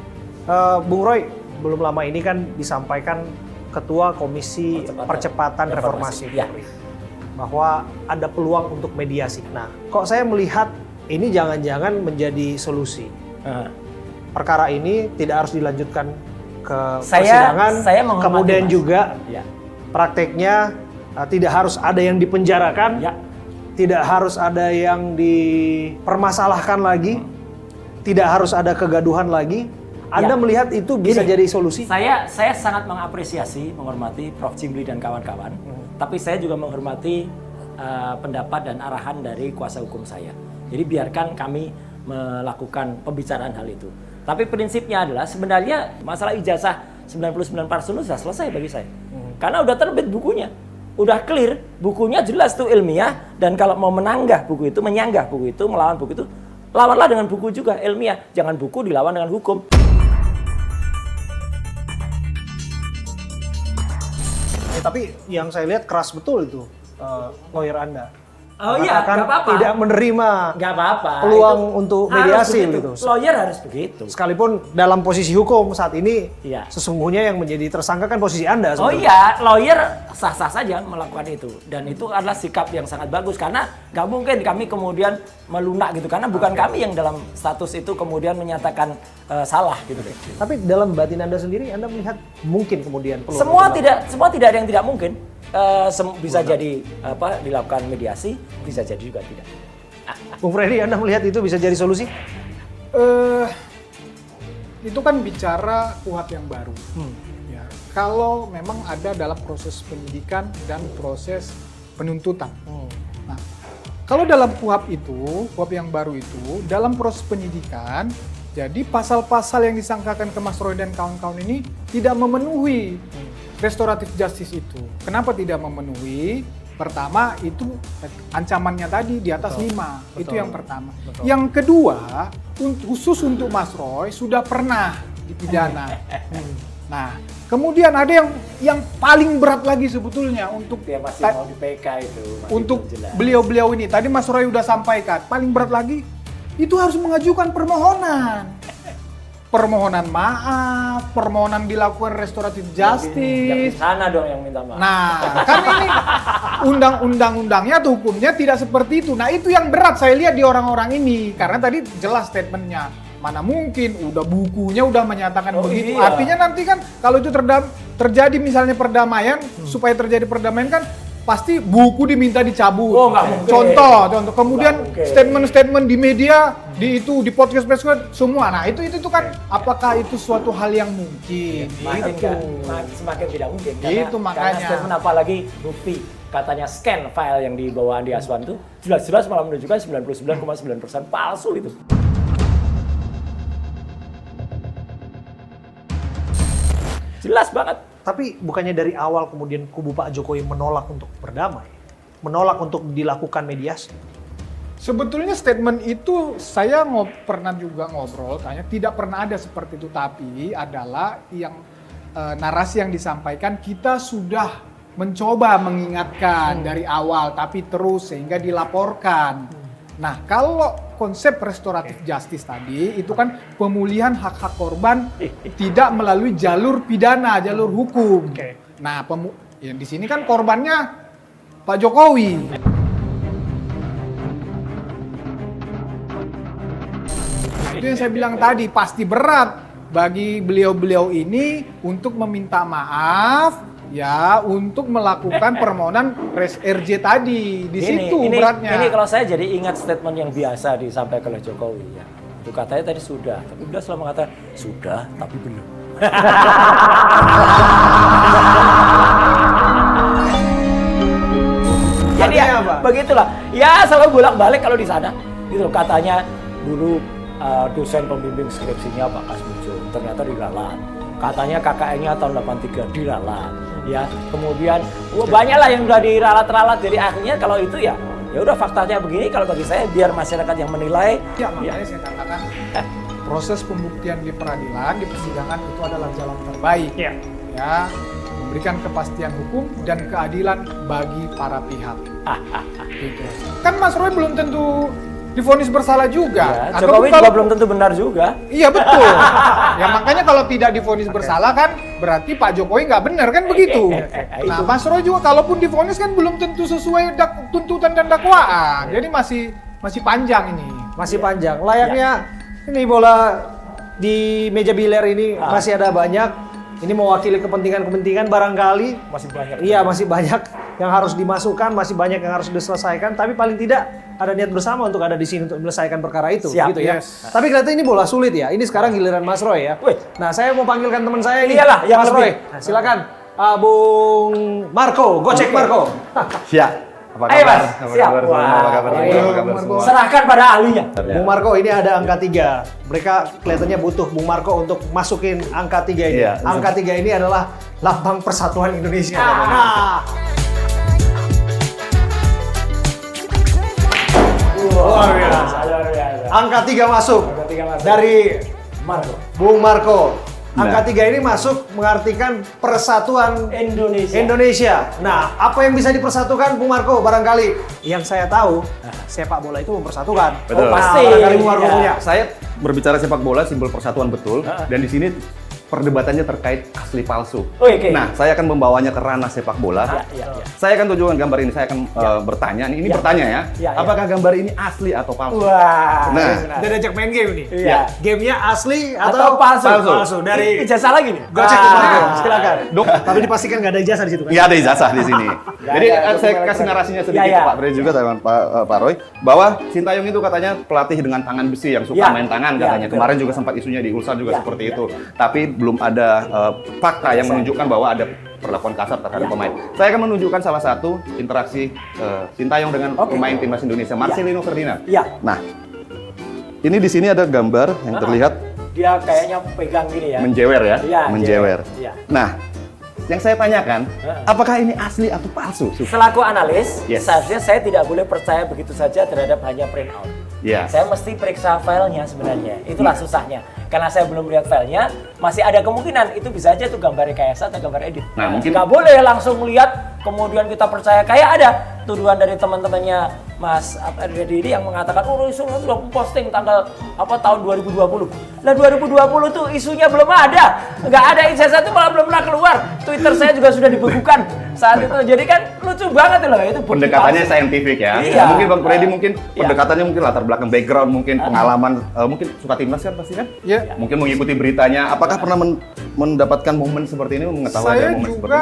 Bung Roy, belum lama ini kan disampaikan Ketua Komisi Percepatan Reformasi Ya. bahwa ada peluang untuk mediasi. Nah, kok saya melihat ini jangan-jangan menjadi solusi. Perkara ini tidak harus dilanjutkan ke persidangan, saya menghormati, kemudian Mas. juga Ya. prakteknya tidak harus ada yang dipenjarakan, Ya. tidak harus ada yang dipermasalahkan lagi, tidak harus ada kegaduhan lagi. Anda Ya. melihat itu bisa Gini, jadi solusi? Saya sangat mengapresiasi, menghormati Prof. Jimli dan kawan-kawan. Tapi saya juga menghormati pendapat dan arahan dari kuasa hukum saya. Jadi biarkan kami melakukan pembicaraan hal itu. Tapi prinsipnya adalah sebenarnya masalah ijazah 99% sudah selesai bagi saya. Karena udah terbit bukunya. Udah clear, bukunya jelas tuh ilmiah, dan kalau mau menyanggah buku itu, melawan buku itu, lawanlah dengan buku juga ilmiah. Jangan buku dilawan dengan hukum. Tapi yang saya lihat keras betul itu lawyer Anda. Oh iya, nggak apa-apa. Tidak menerima Nggak apa-apa. peluang Itu untuk harus mediasi begitu. gitu. Lawyer harus begitu. Sekalipun dalam posisi hukum saat ini, Iya. sesungguhnya yang menjadi tersangka kan posisi Anda. Oh sebetulnya. iya, lawyer sah-sah saja melakukan itu. Dan itu adalah sikap yang sangat bagus. Karena nggak mungkin kami kemudian melunak gitu. Karena bukan kami yang dalam status itu kemudian menyatakan salah gitu. Tapi dalam batin Anda sendiri, Anda melihat mungkin kemudian peluang Semua tidak ada yang tidak mungkin. Bisa jadi dilakukan mediasi, bisa jadi juga tidak. Bung Freddy, Anda melihat itu bisa jadi solusi? Itu kan bicara KUHP yang baru. Ya, kalau memang ada dalam proses penyidikan dan proses penuntutan. Nah, kalau dalam KUHP yang baru itu, dalam proses penyidikan, jadi pasal-pasal yang disangkakan ke Mas Roy dan kawan-kawan ini tidak memenuhi restoratif justice itu. Kenapa tidak memenuhi? Pertama, itu ancamannya tadi di atas 5. Itu yang pertama. Yang kedua, khusus untuk Mas Roy sudah pernah dipidana. Nah, kemudian ada yang paling berat lagi sebetulnya untuk Dia masih mau di PK itu. untuk beliau-beliau ini. Tadi Mas Roy udah sampaikan, paling berat lagi itu harus mengajukan permohonan. permohonan maaf, permohonan dilakukan restoratif Yang justice. di sana dong yang minta maaf. Nah, kan ini undang-undangnya atau hukumnya tidak seperti itu. Nah, itu yang berat saya lihat di orang-orang ini. Karena tadi jelas statementnya. Mana mungkin, udah bukunya udah menyatakan begitu. Iya. Artinya nanti kan kalau itu terjadi misalnya perdamaian, supaya terjadi perdamaian kan pasti buku diminta dicabut. Oh, nggak mungkin. Contoh. Kemudian Nggak mungkin. statement-statement di media, di podcast semua. Nah, itu kan apakah itu suatu hal yang mungkin? Makin Gitu. semakin tidak mungkin. Itu Karena makanya. statement apalagi bukti. Katanya scan file yang dibawa Andi Aswan itu jelas-jelas malah menunjukkan 99,9% palsu itu. Jelas banget. Tapi bukannya dari awal kemudian kubu Pak Jokowi menolak untuk berdamai, menolak untuk dilakukan mediasi? Sebetulnya statement itu saya pernah juga ngobrol, tanya tidak pernah ada seperti itu, tapi adalah yang narasi yang disampaikan kita sudah mencoba mengingatkan dari awal, tapi terus sehingga dilaporkan. Nah, kalau konsep restoratif justice tadi itu kan pemulihan hak-hak korban tidak melalui jalur pidana, jalur hukum. Nah, ya di sini kan korbannya Pak Jokowi. Itu yang saya bilang tadi, pasti berat bagi beliau-beliau ini untuk meminta maaf, ya, untuk melakukan permohonan res RJ tadi. Di situ beratnya. Ini kalau saya jadi ingat statement yang biasa disampaikan oleh Jokowi ya. Itu katanya tadi sudah, tapi beliau selalu mengatakan sudah tapi belum. Jadi ya, begitulah. Ya selalu bolak-balik kalau di sana. Gitu katanya dulu dosen pembimbing skripsinya Pak Kasmujo ternyata diralat. Katanya KKN-nya tahun 83 diralat. Ya, kemudian banyak lah yang udah diralat-ralat. Jadi akhirnya kalau itu ya udah faktanya begini. Kalau bagi saya biar masyarakat yang menilai. Ya, makanya saya katakan proses pembuktian di peradilan, di persidangan itu adalah jalan terbaik. Ya. Ya, memberikan kepastian hukum dan keadilan bagi para pihak. Gitu. Kan Mas Roy belum tentu divonis bersalah juga. Ya, Jokowi juga belum tentu benar juga. Iya betul. Ya makanya kalau tidak divonis bersalah kan berarti Pak Jokowi nggak benar kan begitu. Nah Mas Roy juga kalaupun divonis kan belum tentu sesuai tuntutan dan dakwaan. Jadi masih panjang ini. Masih panjang. Layaknya ini bola di meja biliar ini masih ada banyak. Ini mewakili kepentingan-kepentingan barangkali. Masih banyak. Iya, masih banyak yang harus dimasukkan, masih banyak yang harus diselesaikan. Tapi paling tidak ada niat bersama untuk ada di sini untuk menyelesaikan perkara itu. Siap, gitu ya. yes. Tapi kelihatan ini bola sulit ya. Ini sekarang giliran Mas Roy ya. Wih. Nah, saya mau panggilkan teman saya ini. Iyalah, yang Mas lebih. Roy. Nah, silakan. Bung Marco, Gocek Marco. Siap. Apa Ayo, kabar? Mas. Apa Siap. kabar semua? Wah. Apa kabar semua? Ayo, Apa kabar Marco. semua? Serahkan pada ahlinya. Bung Marco, ini ada angka 3. Mereka kelihatannya butuh Bung Marco untuk masukin angka 3 ini. Iya. Angka 3 ini adalah lambang persatuan Indonesia. Luar biasa. Luar biasa. Angka 3 masuk. Angka 3 masuk. Dari Marco. Bung Marco. Angka Nah. 3 ini masuk mengartikan persatuan Indonesia. Indonesia. Nah, apa yang bisa dipersatukan Bung Marco? Barangkali yang saya tahu, sepak bola itu mempersatukan. Betul. Nah, Pasti. barangkali Bung Marco Iya. punya. Saya berbicara sepak bola simbol persatuan betul dan di sini perdebatannya terkait asli palsu. Oke. Nah, saya akan membawanya ke ranah sepak bola. Ya. Saya akan tunjukkan gambar ini. Saya akan bertanya. Ini Ya. bertanya ya. Ya. Apakah gambar ini asli atau palsu? Wah. Nah. Udah diajak main game nih. Iya. Gamenya asli Atau palsu? Palsu. Dari Ijazah lagi nih. Gocek Bung Marco. Silakan. Dok. Tapi dipastikan nggak ada ijazah di situ kan? Nggak ada ijazah di sini. Jadi ada, saya dokumen kasih narasinya elektronik. sedikit Ya, ya. ke Pak Bre juga sama Pak Roy bahwa Sintayong itu katanya pelatih dengan tangan besi yang suka Ya. main tangan Ya, katanya. betul. Kemarin juga sempat isunya di Ulsan juga Ya, seperti ya, itu. ya. Tapi belum ada fakta yang menunjukkan bahwa ada perlakuan kasar terhadap Ya. pemain. Saya akan menunjukkan salah satu interaksi Sintayong dengan Oke. pemain timnas Indonesia, Marcelino Ferdinand. Ya. Nah, ini di sini ada gambar yang terlihat Dia kayaknya pegang gini ya. menjewer ya, Iya, menjewer. iya. Nah, yang saya tanyakan, apakah ini asli atau palsu? Selaku analis, Yes. seharusnya saya tidak boleh percaya begitu saja terhadap hanya print out. Ya. Saya mesti periksa filenya sebenarnya. Itulah susahnya. Karena saya belum lihat filenya, masih ada kemungkinan itu bisa aja tuh gambar rekayasa atau gambar edit. Nah, mungkin- nggak boleh langsung lihat kemudian kita percaya. Kayak ada tuduhan dari teman-temannya Mas Deddy ini yang mengatakan, oh isu sudah posting tanggal tahun 2020. Lah 2020 tuh isunya belum ada, nggak ada ijazah itu malah belum pernah keluar. Twitter saya juga sudah dibekukan saat itu. Jadi kan lucu banget loh itu. Pendekatannya saintifik ya. Iya. Mungkin Bang Freddy mungkin pendekatannya mungkin latar belakang background, mungkin pengalaman, mungkin suka timnas kan pasti kan? Ya. Mungkin mengikuti beritanya. Apakah pernah mendapatkan momen seperti ini, mengetahui ada Saya momen seperti ini? juga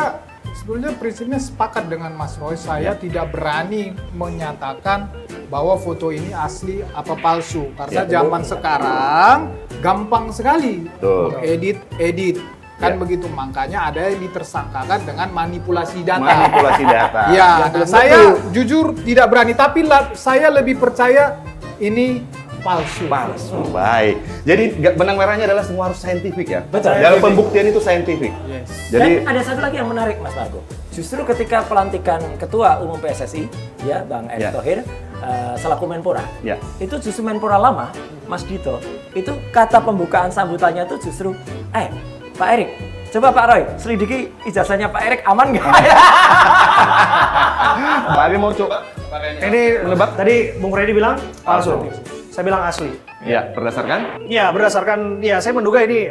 sebetulnya prinsipnya sepakat dengan Mas Roy. Saya tidak berani menyatakan bahwa foto ini asli apa palsu. Karena zaman sekarang gampang sekali Betul. edit. Kan Ya. begitu, makanya ada yang ditersangkakan dengan manipulasi data. Manipulasi data. Ya, nah, saya jujur tidak berani, tapi saya lebih percaya ini palsu. Palsu. Baik. Jadi benang merahnya adalah semua harus saintifik ya. Betul. Dalam pembuktian itu saintifik. Yes. Jadi Dan ada satu lagi yang menarik Mas Margo. Justru ketika pelantikan Ketua Umum PSSI, ya Bang Erick Ya. Thohir, selaku Menpora, Ya. itu justru Menpora lama, Mas Dito, itu kata pembukaan sambutannya itu justru, Pak Erick, coba Pak Roy, selidiki ijazahnya Pak Erick aman nggak? Pak Ali mau coba Ini menebak? tadi Bung Freddy bilang palsu. Saya bilang asli. Ya, berdasarkan Ya, berdasarkan saya menduga ini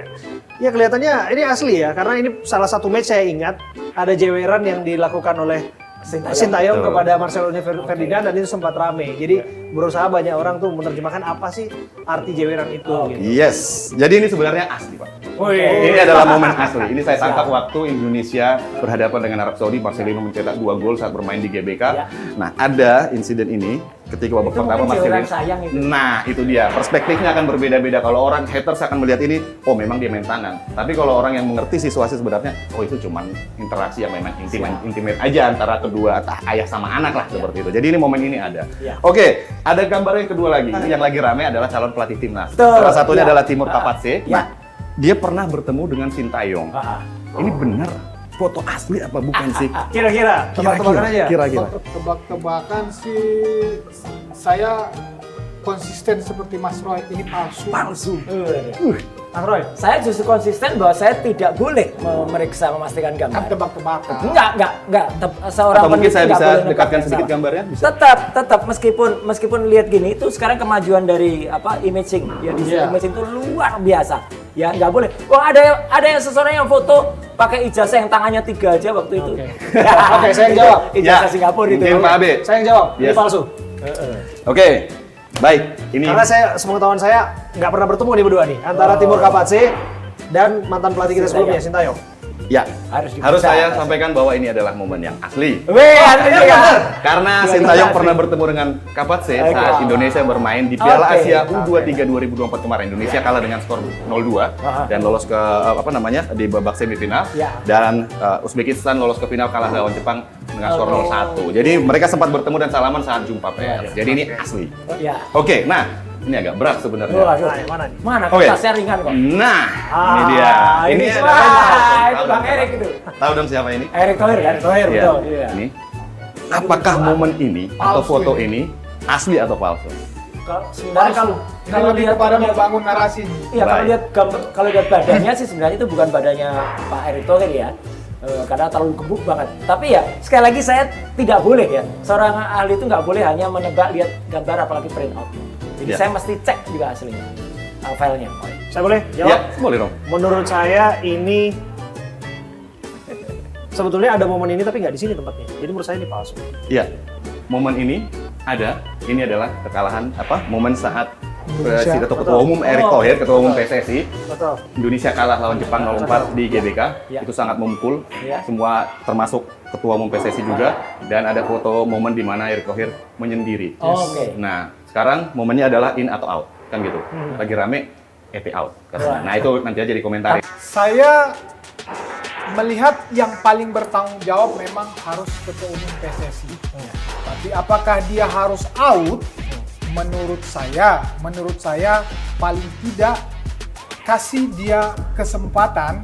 ya kelihatannya ini asli ya, karena ini salah satu match saya ingat ada jeweran yang dilakukan oleh Sintayong Betul. kepada Marcelo Ferdinand dan itu sempat rame. Jadi berusaha banyak orang tuh menerjemahkan apa sih arti jeweran itu gitu. yes. Jadi ini sebenarnya asli, Pak. Wih. Ini adalah momen asli. Ini saya tangkap waktu Indonesia berhadapan dengan Arab Saudi. Marcelino mencetak 2 gol saat bermain di GBK. Ya. Nah, ada insiden ini ketika babak Itu pertama mungkin jeweran Marcelino. sayang itu. Nah, itu dia. Perspektifnya akan berbeda-beda. Kalau orang haters akan melihat ini, oh memang dia main tangan. Tapi kalau orang yang mengerti situasi sebenarnya, oh itu cuma interaksi yang memang intimate aja antara kedua ayah sama anak lah seperti itu. Jadi ini momen ini ada. Ya. Oke, ada gambar yang kedua lagi. Ini yang lagi rame adalah calon pelatih timnas. Betul. Salah satunya Ya. adalah Timur Kapatse. Ya. Nah, dia pernah bertemu dengan Sintayong. Ah. Ini benar foto asli apa bukan sih? Kira-kira, tebak-tebakan aja. Kira-kira. Tebak-tebakan sih, saya konsisten seperti Mas Roy, ini palsu. Palsu. Mas Roy, Saya justru konsisten bahwa saya tidak boleh memeriksa memastikan Kan gambar. tebak-tebakan. Enggak. Seorang Atau mungkin peneliti saya nggak bisa boleh nebak dekatkan yang sedikit salah. gambarnya? Bisa. Tetap meskipun lihat gini itu sekarang kemajuan dari imaging ya digital imaging itu luar biasa. Ya nggak boleh. Wah ada yang seseorang yang foto pakai ijazah yang tangannya 3 aja waktu itu. Oke, saya yang jawab. Ijazah Ya, Singapura itu. mungkin Pak Abe. saya yang jawab. Ini Yes. palsu. Oke, baik. Ini Karena sepengetahuan saya nggak pernah bertemu nih berdua nih antara Timur Kapatse dan mantan pelatih kita sebelumnya Sintayong. ya Harus harus diperiksa. saya sampaikan bahwa ini adalah momen yang asli. Weh, asli ya. Karena Dua Sintayong asli. pernah bertemu dengan Kapatse Oke. saat Indonesia bermain di Piala Oke. Asia U23 2024 kemarin. Indonesia kalah dengan skor 0-2 dan lolos ke di babak semifinal. Ya. Dan Uzbekistan lolos ke final kalah lawan Jepang dengan skor 0-1. Jadi mereka sempat bertemu dan salaman saat jumpa pers. Jadi ini asli. Ya. Oke, nah ini agak berat sebenarnya. Waduh. Nah, yang mana nih? Mana Oke. kertasnya ringan kok. Nah, ini dia. Ini adalah- itu Bang Erick itu. Tahu dong siapa ini? Erick Thohir, Iya. betul. Iya. Ini. Apakah momen ini atau Palsu foto ini. ini asli atau palsu? Sebenarnya kalau Ini lebih kepada membangun narasi. iya kalau Baik. lihat kalau lihat badannya sih sebenarnya itu bukan badannya Pak Erick Thohir ya. Karena terlalu gebuk banget. Tapi ya sekali lagi saya tidak boleh ya. Seorang ahli itu nggak boleh hanya menebak lihat gambar apalagi print out. Jadi Ya. saya mesti cek juga aslinya filenya. Saya boleh Ya, jawab? boleh dong. Menurut saya ini sebetulnya ada momen ini tapi nggak di sini tempatnya. Jadi menurut saya ini palsu. Iya. Momen ini ada. Ini adalah kekalahan momen saat Indonesia. Ketua Umum Erick Thohir, Ketua Umum PSSI, Betul. Indonesia kalah lawan Jepang 0-4 di GBK. Ya. Itu sangat memukul. Ya. Semua termasuk Ketua Umum PSSI juga. Dan ada foto momen di mana Erick Thohir menyendiri. Oke. Nah, sekarang momennya adalah in atau out, kan gitu. Lagi rame, EP out. Wah. Nah, itu nanti aja dikomentari. Saya melihat yang paling bertanggung jawab memang harus Ketua Umum PSSI. Tapi apakah dia harus out? Menurut saya paling tidak kasih dia kesempatan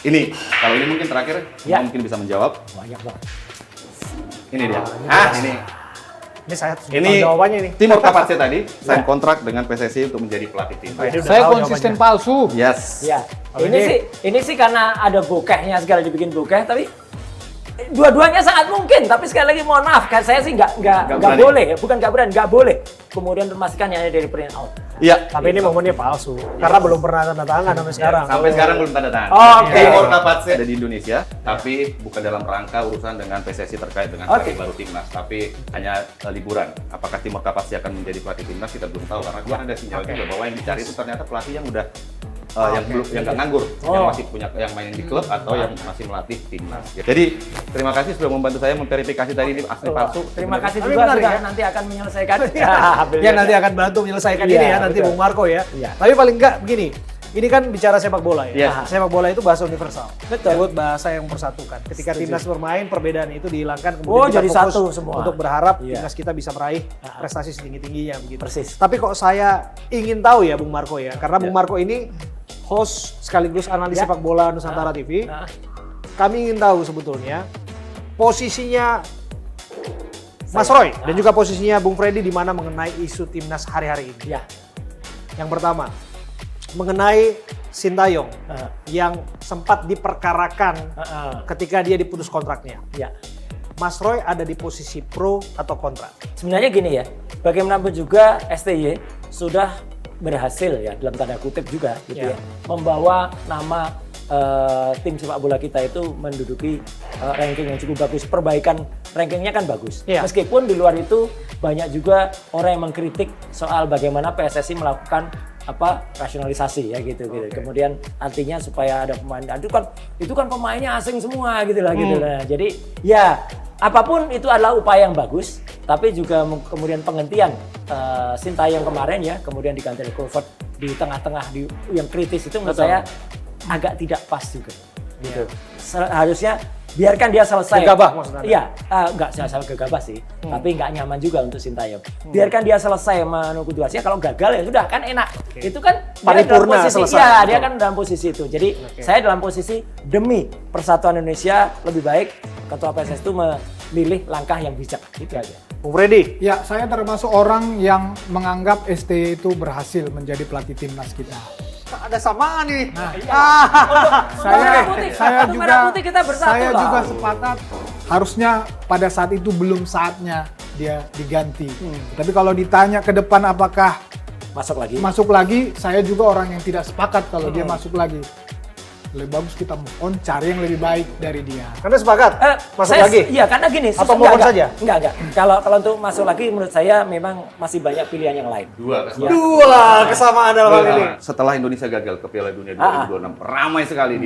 Ini, kalau ini mungkin terakhir, Ya. mungkin bisa menjawab. Banyak banget. Ini dia. Ini. Ini saya harus Ini tahu jawabannya ini. Timur Kapatse tadi sign kontrak dengan PSSI untuk menjadi pelatih tim. Ini udah Saya tahu konsisten jawabannya. palsu. Yes. Ya, Kalau ini sih karena ada bokehnya segala dibikin bokeh, tapi dua-duanya sangat mungkin. Tapi sekali lagi mohon maaf, kan saya sih nggak berani. boleh, bukan nggak berani, nggak boleh. Kemudian memastikan hanya dari print out. Iya. Tapi ini momennya palsu karena belum pernah tanda tangan sampai sekarang. Sampai sekarang belum tanda tangan. Oh, oke. Timur Kapatse ada di Indonesia, tapi bukan dalam rangka urusan dengan PSSI terkait dengan pelatih baru timnas, tapi hanya liburan. Apakah Timur Kapatse akan menjadi pelatih timnas kita belum tahu karena kemarin ada sinyal juga bahwa yang dicari itu ternyata pelatih yang udah yang belum yang nggak nganggur, yang masih punya yang main di klub atau yang masih melatih timnas. Jadi terima kasih sudah membantu saya memverifikasi tadi ini asli palsu. Terima kasih Tapi juga benar sudah ya? nanti akan menyelesaikan. Ya nanti akan bantu menyelesaikan Iya, ini ya nanti betul. Bung Marco ya. Iya. Tapi paling enggak begini. Ini kan bicara sepak bola ya. Iya. Sepak bola itu bahasa universal. Betul. Disebut bahasa yang mempersatukan. Ketika timnas bermain, perbedaan itu dihilangkan Oh, kemudian kita jadi fokus satu semua. untuk berharap Iya. timnas kita bisa meraih prestasi setinggi-tingginya begitu. Persis. Tapi kok saya ingin tahu ya Bung Marco ya, karena Bung Marco ini host sekaligus analis Ya. sepak bola Nusantara TV. Nah, Kami ingin tahu sebetulnya posisinya Mas Roy dan juga posisinya Bung Freddy di mana mengenai isu timnas hari-hari ini. ya. Yang pertama, mengenai Sintayong Ah. yang sempat diperkarakan ketika dia diputus kontraknya. Ya. Mas Roy ada di posisi pro atau kontra? Sebenarnya gini ya, bagaimanapun juga STY sudah berhasil ya dalam tanda kutip juga gitu Ya. ya, membawa nama tim sepak bola kita itu menduduki ranking yang cukup bagus. Perbaikan rankingnya kan bagus. Ya. Meskipun di luar itu banyak juga orang yang mengkritik soal bagaimana PSSI melakukan rasionalisasi ya gitu. Kemudian artinya supaya ada pemain itu kan pemainnya asing semua gitu lah gitu. Nah, jadi ya apapun itu adalah upaya yang bagus, tapi juga kemudian penghentian Sintayong kemarin ya, kemudian diganti oleh Crawford di tengah-tengah yang kritis itu menurut saya agak tidak pas juga. Gitu. Harusnya biarkan dia selesai. Gegabah maksudnya? Iya, nggak salah gegabah sih, tapi nggak nyaman juga untuk Sintayong. Biarkan dia selesai menunggu situasinya. Kalau gagal ya sudah kan enak. Itu kan dia dalam Paripurna posisi, selesai. ya dia kan dalam posisi itu. Jadi saya dalam posisi demi persatuan Indonesia lebih baik ketua PSSI itu memilih langkah yang bijak. Itu aja. Bung Freddy, Ya, saya termasuk orang yang menganggap STY itu berhasil menjadi pelatih timnas kita. ada samaan nih. Merah putih. Saya Untuk juga merah putih kita bersatu saya lah. juga sepakat harusnya pada saat itu belum saatnya dia diganti. Tapi kalau ditanya ke depan apakah masuk lagi, saya juga orang yang tidak sepakat kalau dia masuk lagi. Lebih bagus kita move on, cari yang lebih baik dari dia. Anda sepakat? Masuk Saya- lagi? Iya, karena gini. Atau mohon saja? Enggak. Kalau untuk masuk lagi menurut saya memang masih banyak pilihan yang lain. Dua kesamaan dalam hal ini. Setelah Indonesia gagal ke Piala Dunia 2026, ramai sekali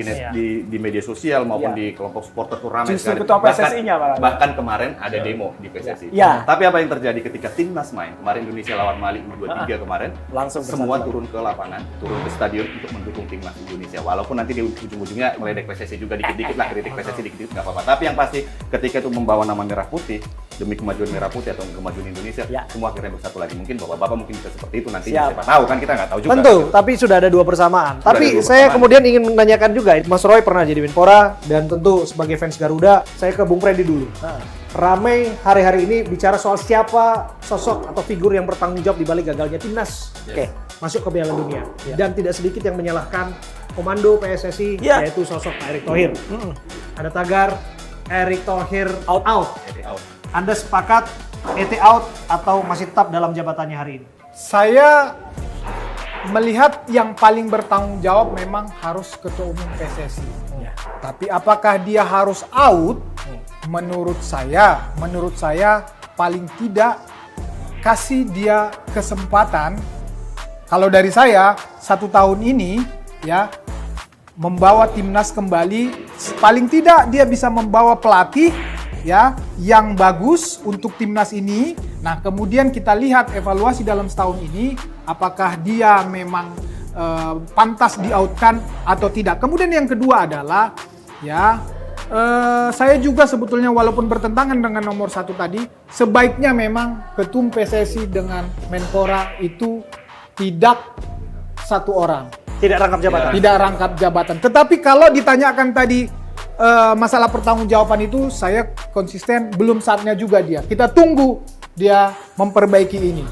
di media sosial maupun di kelompok supporter tuh ramai Justru sekali. ketua PSSI-nya malah. Bahkan kemarin ada demo di PSSI. Ya. Tapi apa yang terjadi ketika timnas main? Kemarin Indonesia lawan Mali U23 kemarin, Langsung semua bersatu. turun ke lapangan, turun ke stadion untuk mendukung timnas Indonesia. Walaupun nanti di ujung-ujungnya meledek PSSI juga dikit-dikit lah, kritik PSSI dikit-dikit nggak apa-apa. Tapi yang pasti ketika itu membawa nama merah putih demi kemajuan merah putih atau kemajuan Indonesia, semua akhirnya bersatu lagi. Mungkin bapak-bapak mungkin bisa seperti itu nanti. Siap. Siapa tahu kan kita nggak tahu juga. Tentu, tapi sudah ada dua persamaan. Sudah ada Tapi dua saya persamaan. kemudian ingin menanyakan juga, Mas Roy pernah jadi Menpora dan tentu sebagai fans Garuda, saya ke Bung Freddy dulu. Ramai hari-hari ini bicara soal siapa sosok atau figur yang bertanggung jawab di balik gagalnya timnas. Oke. Masuk ke Piala Dunia. Dan tidak sedikit yang menyalahkan komando PSSI Ya. yaitu sosok Pak Erick Thohir. Ada tagar Erick Thohir out. Anda sepakat ET out atau masih tetap dalam jabatannya hari ini? Saya melihat yang paling bertanggung jawab memang harus ketua umum PSSI. Tapi apakah dia harus out? Menurut saya paling tidak kasih dia kesempatan. Kalau dari saya 1 tahun ini ya membawa timnas kembali, paling tidak dia bisa membawa pelatih ya yang bagus untuk timnas ini. Nah, kemudian kita lihat evaluasi dalam setahun ini apakah dia memang pantas di-outkan atau tidak. Kemudian yang kedua adalah ya saya juga sebetulnya walaupun bertentangan dengan nomor 1 tadi, sebaiknya memang ketum PSSI dengan Menpora itu tidak satu orang. Tidak rangkap jabatan. Tidak rangkap jabatan. Tetapi kalau ditanyakan tadi masalah pertanggungjawaban itu, saya konsisten belum saatnya juga dia. Kita tunggu dia memperbaiki ini.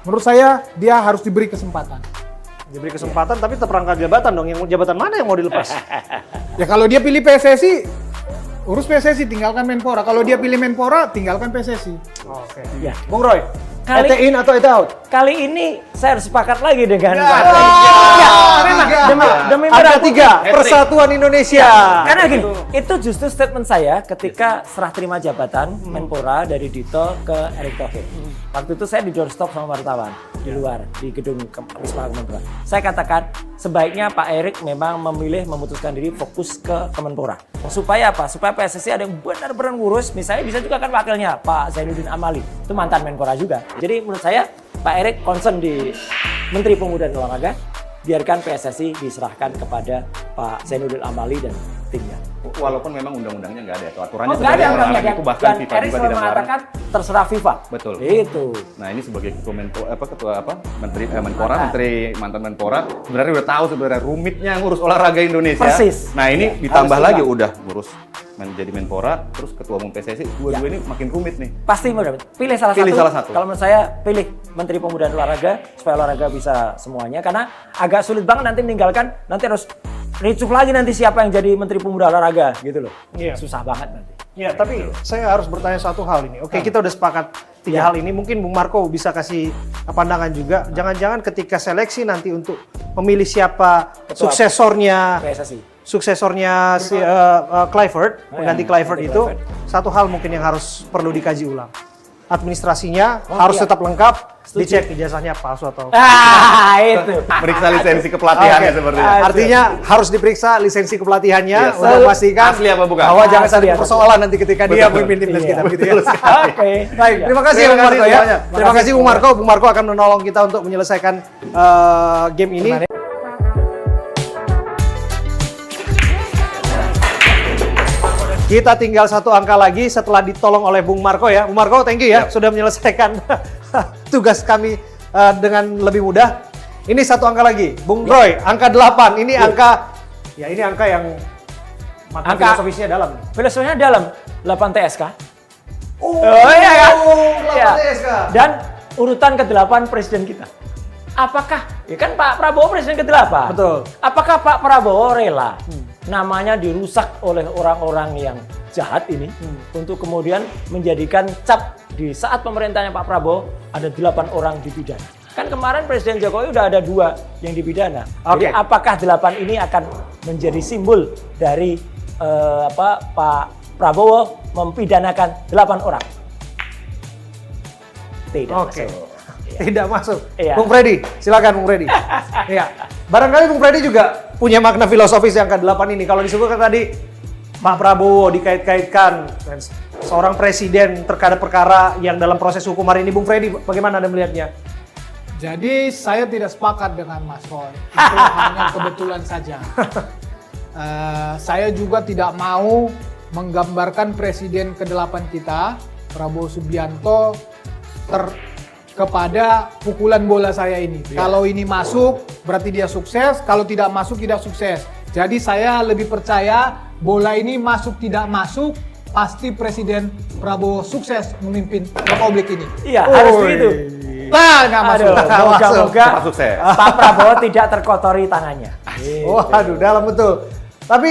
Menurut saya dia harus diberi kesempatan. Diberi kesempatan, tapi tetap rangkap jabatan dong. Yang jabatan mana yang mau dilepas? Ya kalau dia pilih PSSI, urus PSSI, tinggalkan Menpora. Kalau dia pilih Menpora, tinggalkan PSSI. Oke. Ya. Bung Roy, Kali- ET in atau ET out? Kali ini saya harus sepakat lagi dengan Ya. Pak Ferry. Ya, memang demi Angka merah 3, putih. Persatuan Indonesia. Karena gini, itu justru statement saya ketika serah terima jabatan Menpora dari Dito ke Erick Thohir. Waktu itu saya di doorstop sama wartawan di luar di gedung Wisma Kemenpora. Saya katakan sebaiknya Pak Erick memang memutuskan diri fokus ke Kemenpora. Supaya apa? Supaya PSSI ada yang benar-benar ngurus. Misalnya bisa juga kan wakilnya Pak Zainuddin Amali, itu mantan Menpora juga. Jadi menurut saya Pak Erick concern di Menteri Pemuda dan Olahraga, biarkan PSSI diserahkan kepada Pak Zainuddin Amali dan timnya. Walaupun memang undang-undangnya nggak ada atau aturannya Nggak ada sebenarnya undangnya, orang kan? itu bahkan Dan FIFA Erick juga selalu tidak melarang. mengatakan terserah FIFA. Betul. Itu. Nah ini sebagai ketua Menpora, Menteri mantan Menpora, sebenarnya udah tahu sebenarnya rumitnya ngurus olahraga Indonesia. Persis. Nah ini Ya, ditambah harus lagi juga. udah ngurus menjadi Menpora, terus ketua umum PSSI, dua-dua ini makin rumit nih. Pasti mudah. Pilih salah Pilih satu. salah satu. Kalau menurut saya pilih Menteri Pemuda dan Olahraga supaya olahraga bisa semuanya. Karena agak sulit banget nanti meninggalkan, nanti harus ricuh lagi nanti siapa yang jadi Menteri Pemuda Olahraga gitu loh. Iya. Susah banget nanti. Ya, tapi saya harus bertanya satu hal ini. Oke, kita udah sepakat tiga hal ini. Mungkin Bung Marco bisa kasih pandangan juga. Jangan-jangan ketika seleksi nanti untuk memilih siapa Ketua suksesornya PSSI. si Clifford, pengganti ya, Clifford pengganti itu, Clifford. satu hal mungkin yang harus perlu dikaji ulang. Administrasinya Oh, harus iya. tetap lengkap, Setuju. dicek ijazahnya palsu atau Itu. Periksa lisensi kepelatihannya Oke. seperti itu. Artinya harus diperiksa lisensi kepelatihannya Yes. untuk memastikan Asli apa bukan? bahwa jangan Asli ada atau persoalan nanti ketika dia Betul. memimpin timnas Iya. kita begitu ya. Oke. Baik, terima kasih Terima Bung Marco kasih ya. semuanya. Terima kasih Bung Marco. Bung Marco akan menolong kita untuk menyelesaikan game ini. Kita tinggal satu angka lagi setelah ditolong oleh Bung Marco ya. Bung Marco, thank you ya sudah menyelesaikan tugas kami dengan lebih mudah. Ini satu angka lagi. Bung Roy, angka 8. Ini angka ini angka yang makna Angka- filosofisnya dalam. Filosofinya dalam 8 TSK. Oh, iya kan? 8 Iya. TSK. Dan urutan ke-8 presiden kita. Apakah, ya kan Pak Prabowo presiden ke-8. Betul. Apakah Pak Prabowo rela namanya dirusak oleh orang-orang yang jahat ini untuk kemudian menjadikan cap di saat pemerintahnya Pak Prabowo ada 8 orang dipidana. Kan kemarin Presiden Jokowi udah ada 2 yang dipidana. Jadi Oke. apakah 8 ini akan menjadi simbol dari Pak Prabowo mempidanakan 8 orang? Tidak Oke. masuk. Tidak masuk. Iya. Bung Freddy, silakan Bung Freddy. Iya. Barangkali Bung Freddy juga punya makna filosofis yang ke-8 ini. Kalau disebutkan tadi Pak Prabowo dikait-kaitkan dan seorang presiden terhadap perkara yang dalam proses hukum hari ini. Bung Freddy, bagaimana Anda melihatnya? Jadi saya tidak sepakat dengan Mas Roy. Itu hanya kebetulan saja. Saya juga tidak mau menggambarkan presiden ke-8 kita, Prabowo Subianto, kepada pukulan bola saya ini. Kalau ini masuk, berarti dia sukses. Kalau tidak masuk, tidak sukses. Jadi saya lebih percaya bola ini masuk tidak masuk, pasti Presiden Prabowo sukses memimpin Republik ini. Iya, harus begitu. Lah, nggak masuk. Aduh, moga-moga Cepat sukses. Pak Prabowo tidak terkotori tangannya. Waduh, dalam betul. Tapi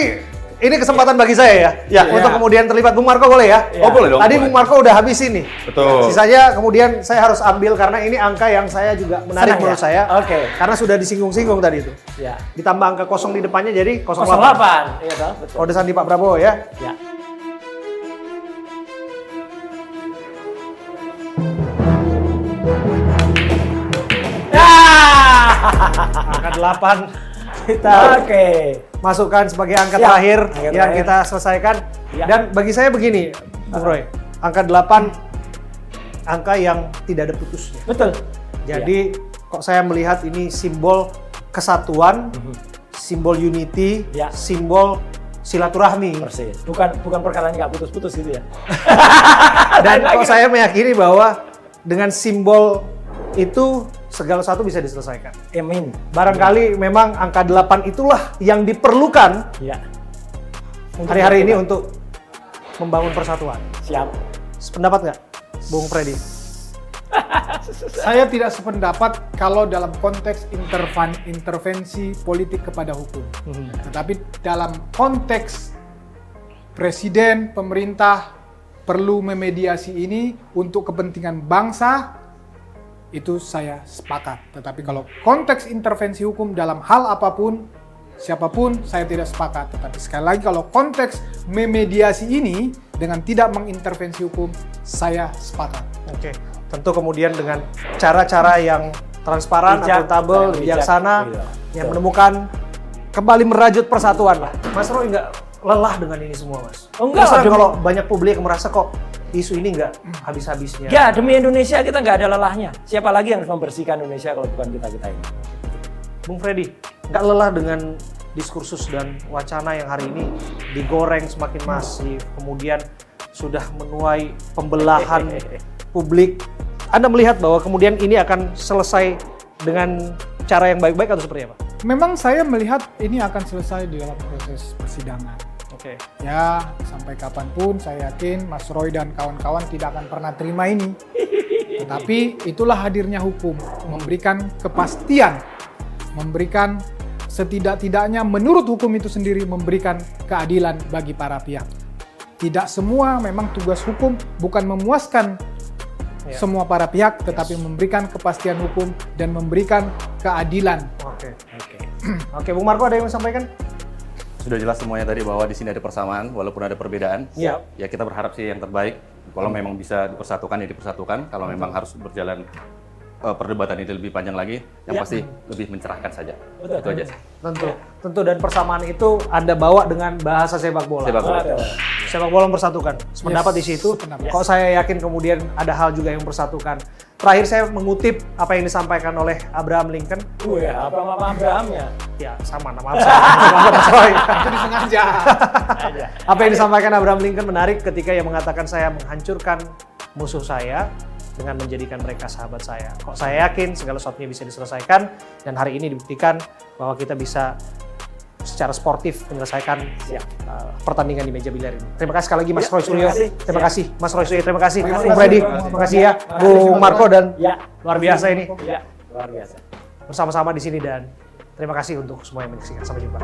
ini kesempatan bagi saya ya, Ya. untuk Ya. kemudian terlibat Bung Marco boleh ya? Ya. Oh boleh dong. Tadi boleh. Bung Marco udah habis ini. Betul. Sisanya kemudian saya harus ambil karena ini angka yang saya juga menarik Senang menurut ya? saya. Oke. Karena sudah disinggung-singgung tadi itu. Ya. Ditambah angka kosong di depannya jadi 08. 08. Iya toh, betul. Kode sandi Pak Prabowo ya. Ya. Angka 8 kita Oke. masukkan sebagai angka Siap. terakhir Angka yang terakhir. kita selesaikan. Ya. Dan bagi saya begini, Bung Roy, angka 8 angka yang tidak ada putusnya. Betul. Jadi kok saya melihat ini simbol kesatuan, simbol unity, Ya. simbol silaturahmi. Persis. Bukan perkara yang nggak putus-putus gitu ya. Dan kok saya meyakini bahwa dengan simbol itu segala sesuatu bisa diselesaikan. Amin. Barangkali memang angka 8 itulah yang diperlukan Ya. hari-hari ini untuk membangun persatuan. Siap. Sependapat nggak, Bung Freddy? Saya tidak sependapat kalau dalam konteks intervensi politik kepada hukum. Tetapi dalam konteks presiden, pemerintah perlu memediasi ini untuk kepentingan bangsa, itu saya sepakat. Tetapi kalau konteks intervensi hukum dalam hal apapun, siapapun, saya tidak sepakat. Tetapi sekali lagi kalau konteks memediasi ini dengan tidak mengintervensi hukum, saya sepakat. Oke, tentu kemudian dengan cara-cara yang transparan, Bijak, akuntabel, bijak, bijaksana, iya. yang menemukan kembali merajut persatuan lah. Mas Roy nggak lelah dengan ini semua, Mas? Oh, enggak, Biasanya demi- kalau banyak publik yang merasa kok isu ini nggak habis-habisnya. Ya, demi Indonesia kita nggak ada lelahnya. Siapa lagi yang harus membersihkan Indonesia kalau bukan kita-kita ini? Bung Freddy, nggak lelah dengan diskursus dan wacana yang hari ini digoreng semakin masif, kemudian sudah menuai pembelahan publik. Anda melihat bahwa kemudian ini akan selesai dengan cara yang baik-baik atau seperti apa? Memang saya melihat ini akan selesai di dalam proses persidangan. Oke. Ya, sampai kapanpun saya yakin Mas Roy dan kawan-kawan tidak akan pernah terima ini. Tetapi itulah hadirnya hukum, memberikan kepastian, memberikan setidak-tidaknya menurut hukum itu sendiri memberikan keadilan bagi para pihak. Tidak semua memang tugas hukum bukan memuaskan semua para pihak, tetapi memberikan kepastian hukum dan memberikan keadilan. Oke. Oke, Bung Marco ada yang mau sampaikan? Sudah jelas semuanya tadi bahwa di sini ada persamaan walaupun ada perbedaan. Iya. Ya kita berharap sih yang terbaik. Kalau memang bisa dipersatukan ya dipersatukan. Kalau memang harus berjalan perdebatan ini lebih panjang lagi, yang pasti lebih mencerahkan saja. Betul. Itu aja sih. Tentu dan persamaan itu Anda bawa dengan bahasa sepak bola. Sepak bola. Sepak bola mempersatukan. Sependapat di situ. sependapat. Kok saya yakin kemudian ada hal juga yang mempersatukan. Terakhir saya mengutip apa yang disampaikan oleh Abraham Lincoln. Ya, apa nama Abrahamnya? Ya, sama nama saya. Mas Roy. Itu disengaja. Apa yang disampaikan Abraham Lincoln menarik ketika ia mengatakan saya menghancurkan musuh saya dengan menjadikan mereka sahabat saya. Kok saya yakin segala sesuatunya bisa diselesaikan dan hari ini dibuktikan bahwa kita bisa secara sportif menyelesaikan pertandingan di meja biliar ini. Terima kasih sekali lagi Mas Roy Suryo. Terima kasih Mas Roy Suryo. Terima kasih Bung Freddy. Terima kasih ya Bung Marco dan luar biasa ini. Ya, luar biasa. Bersama-sama di sini dan terima kasih untuk semua yang menyaksikan. Sampai jumpa.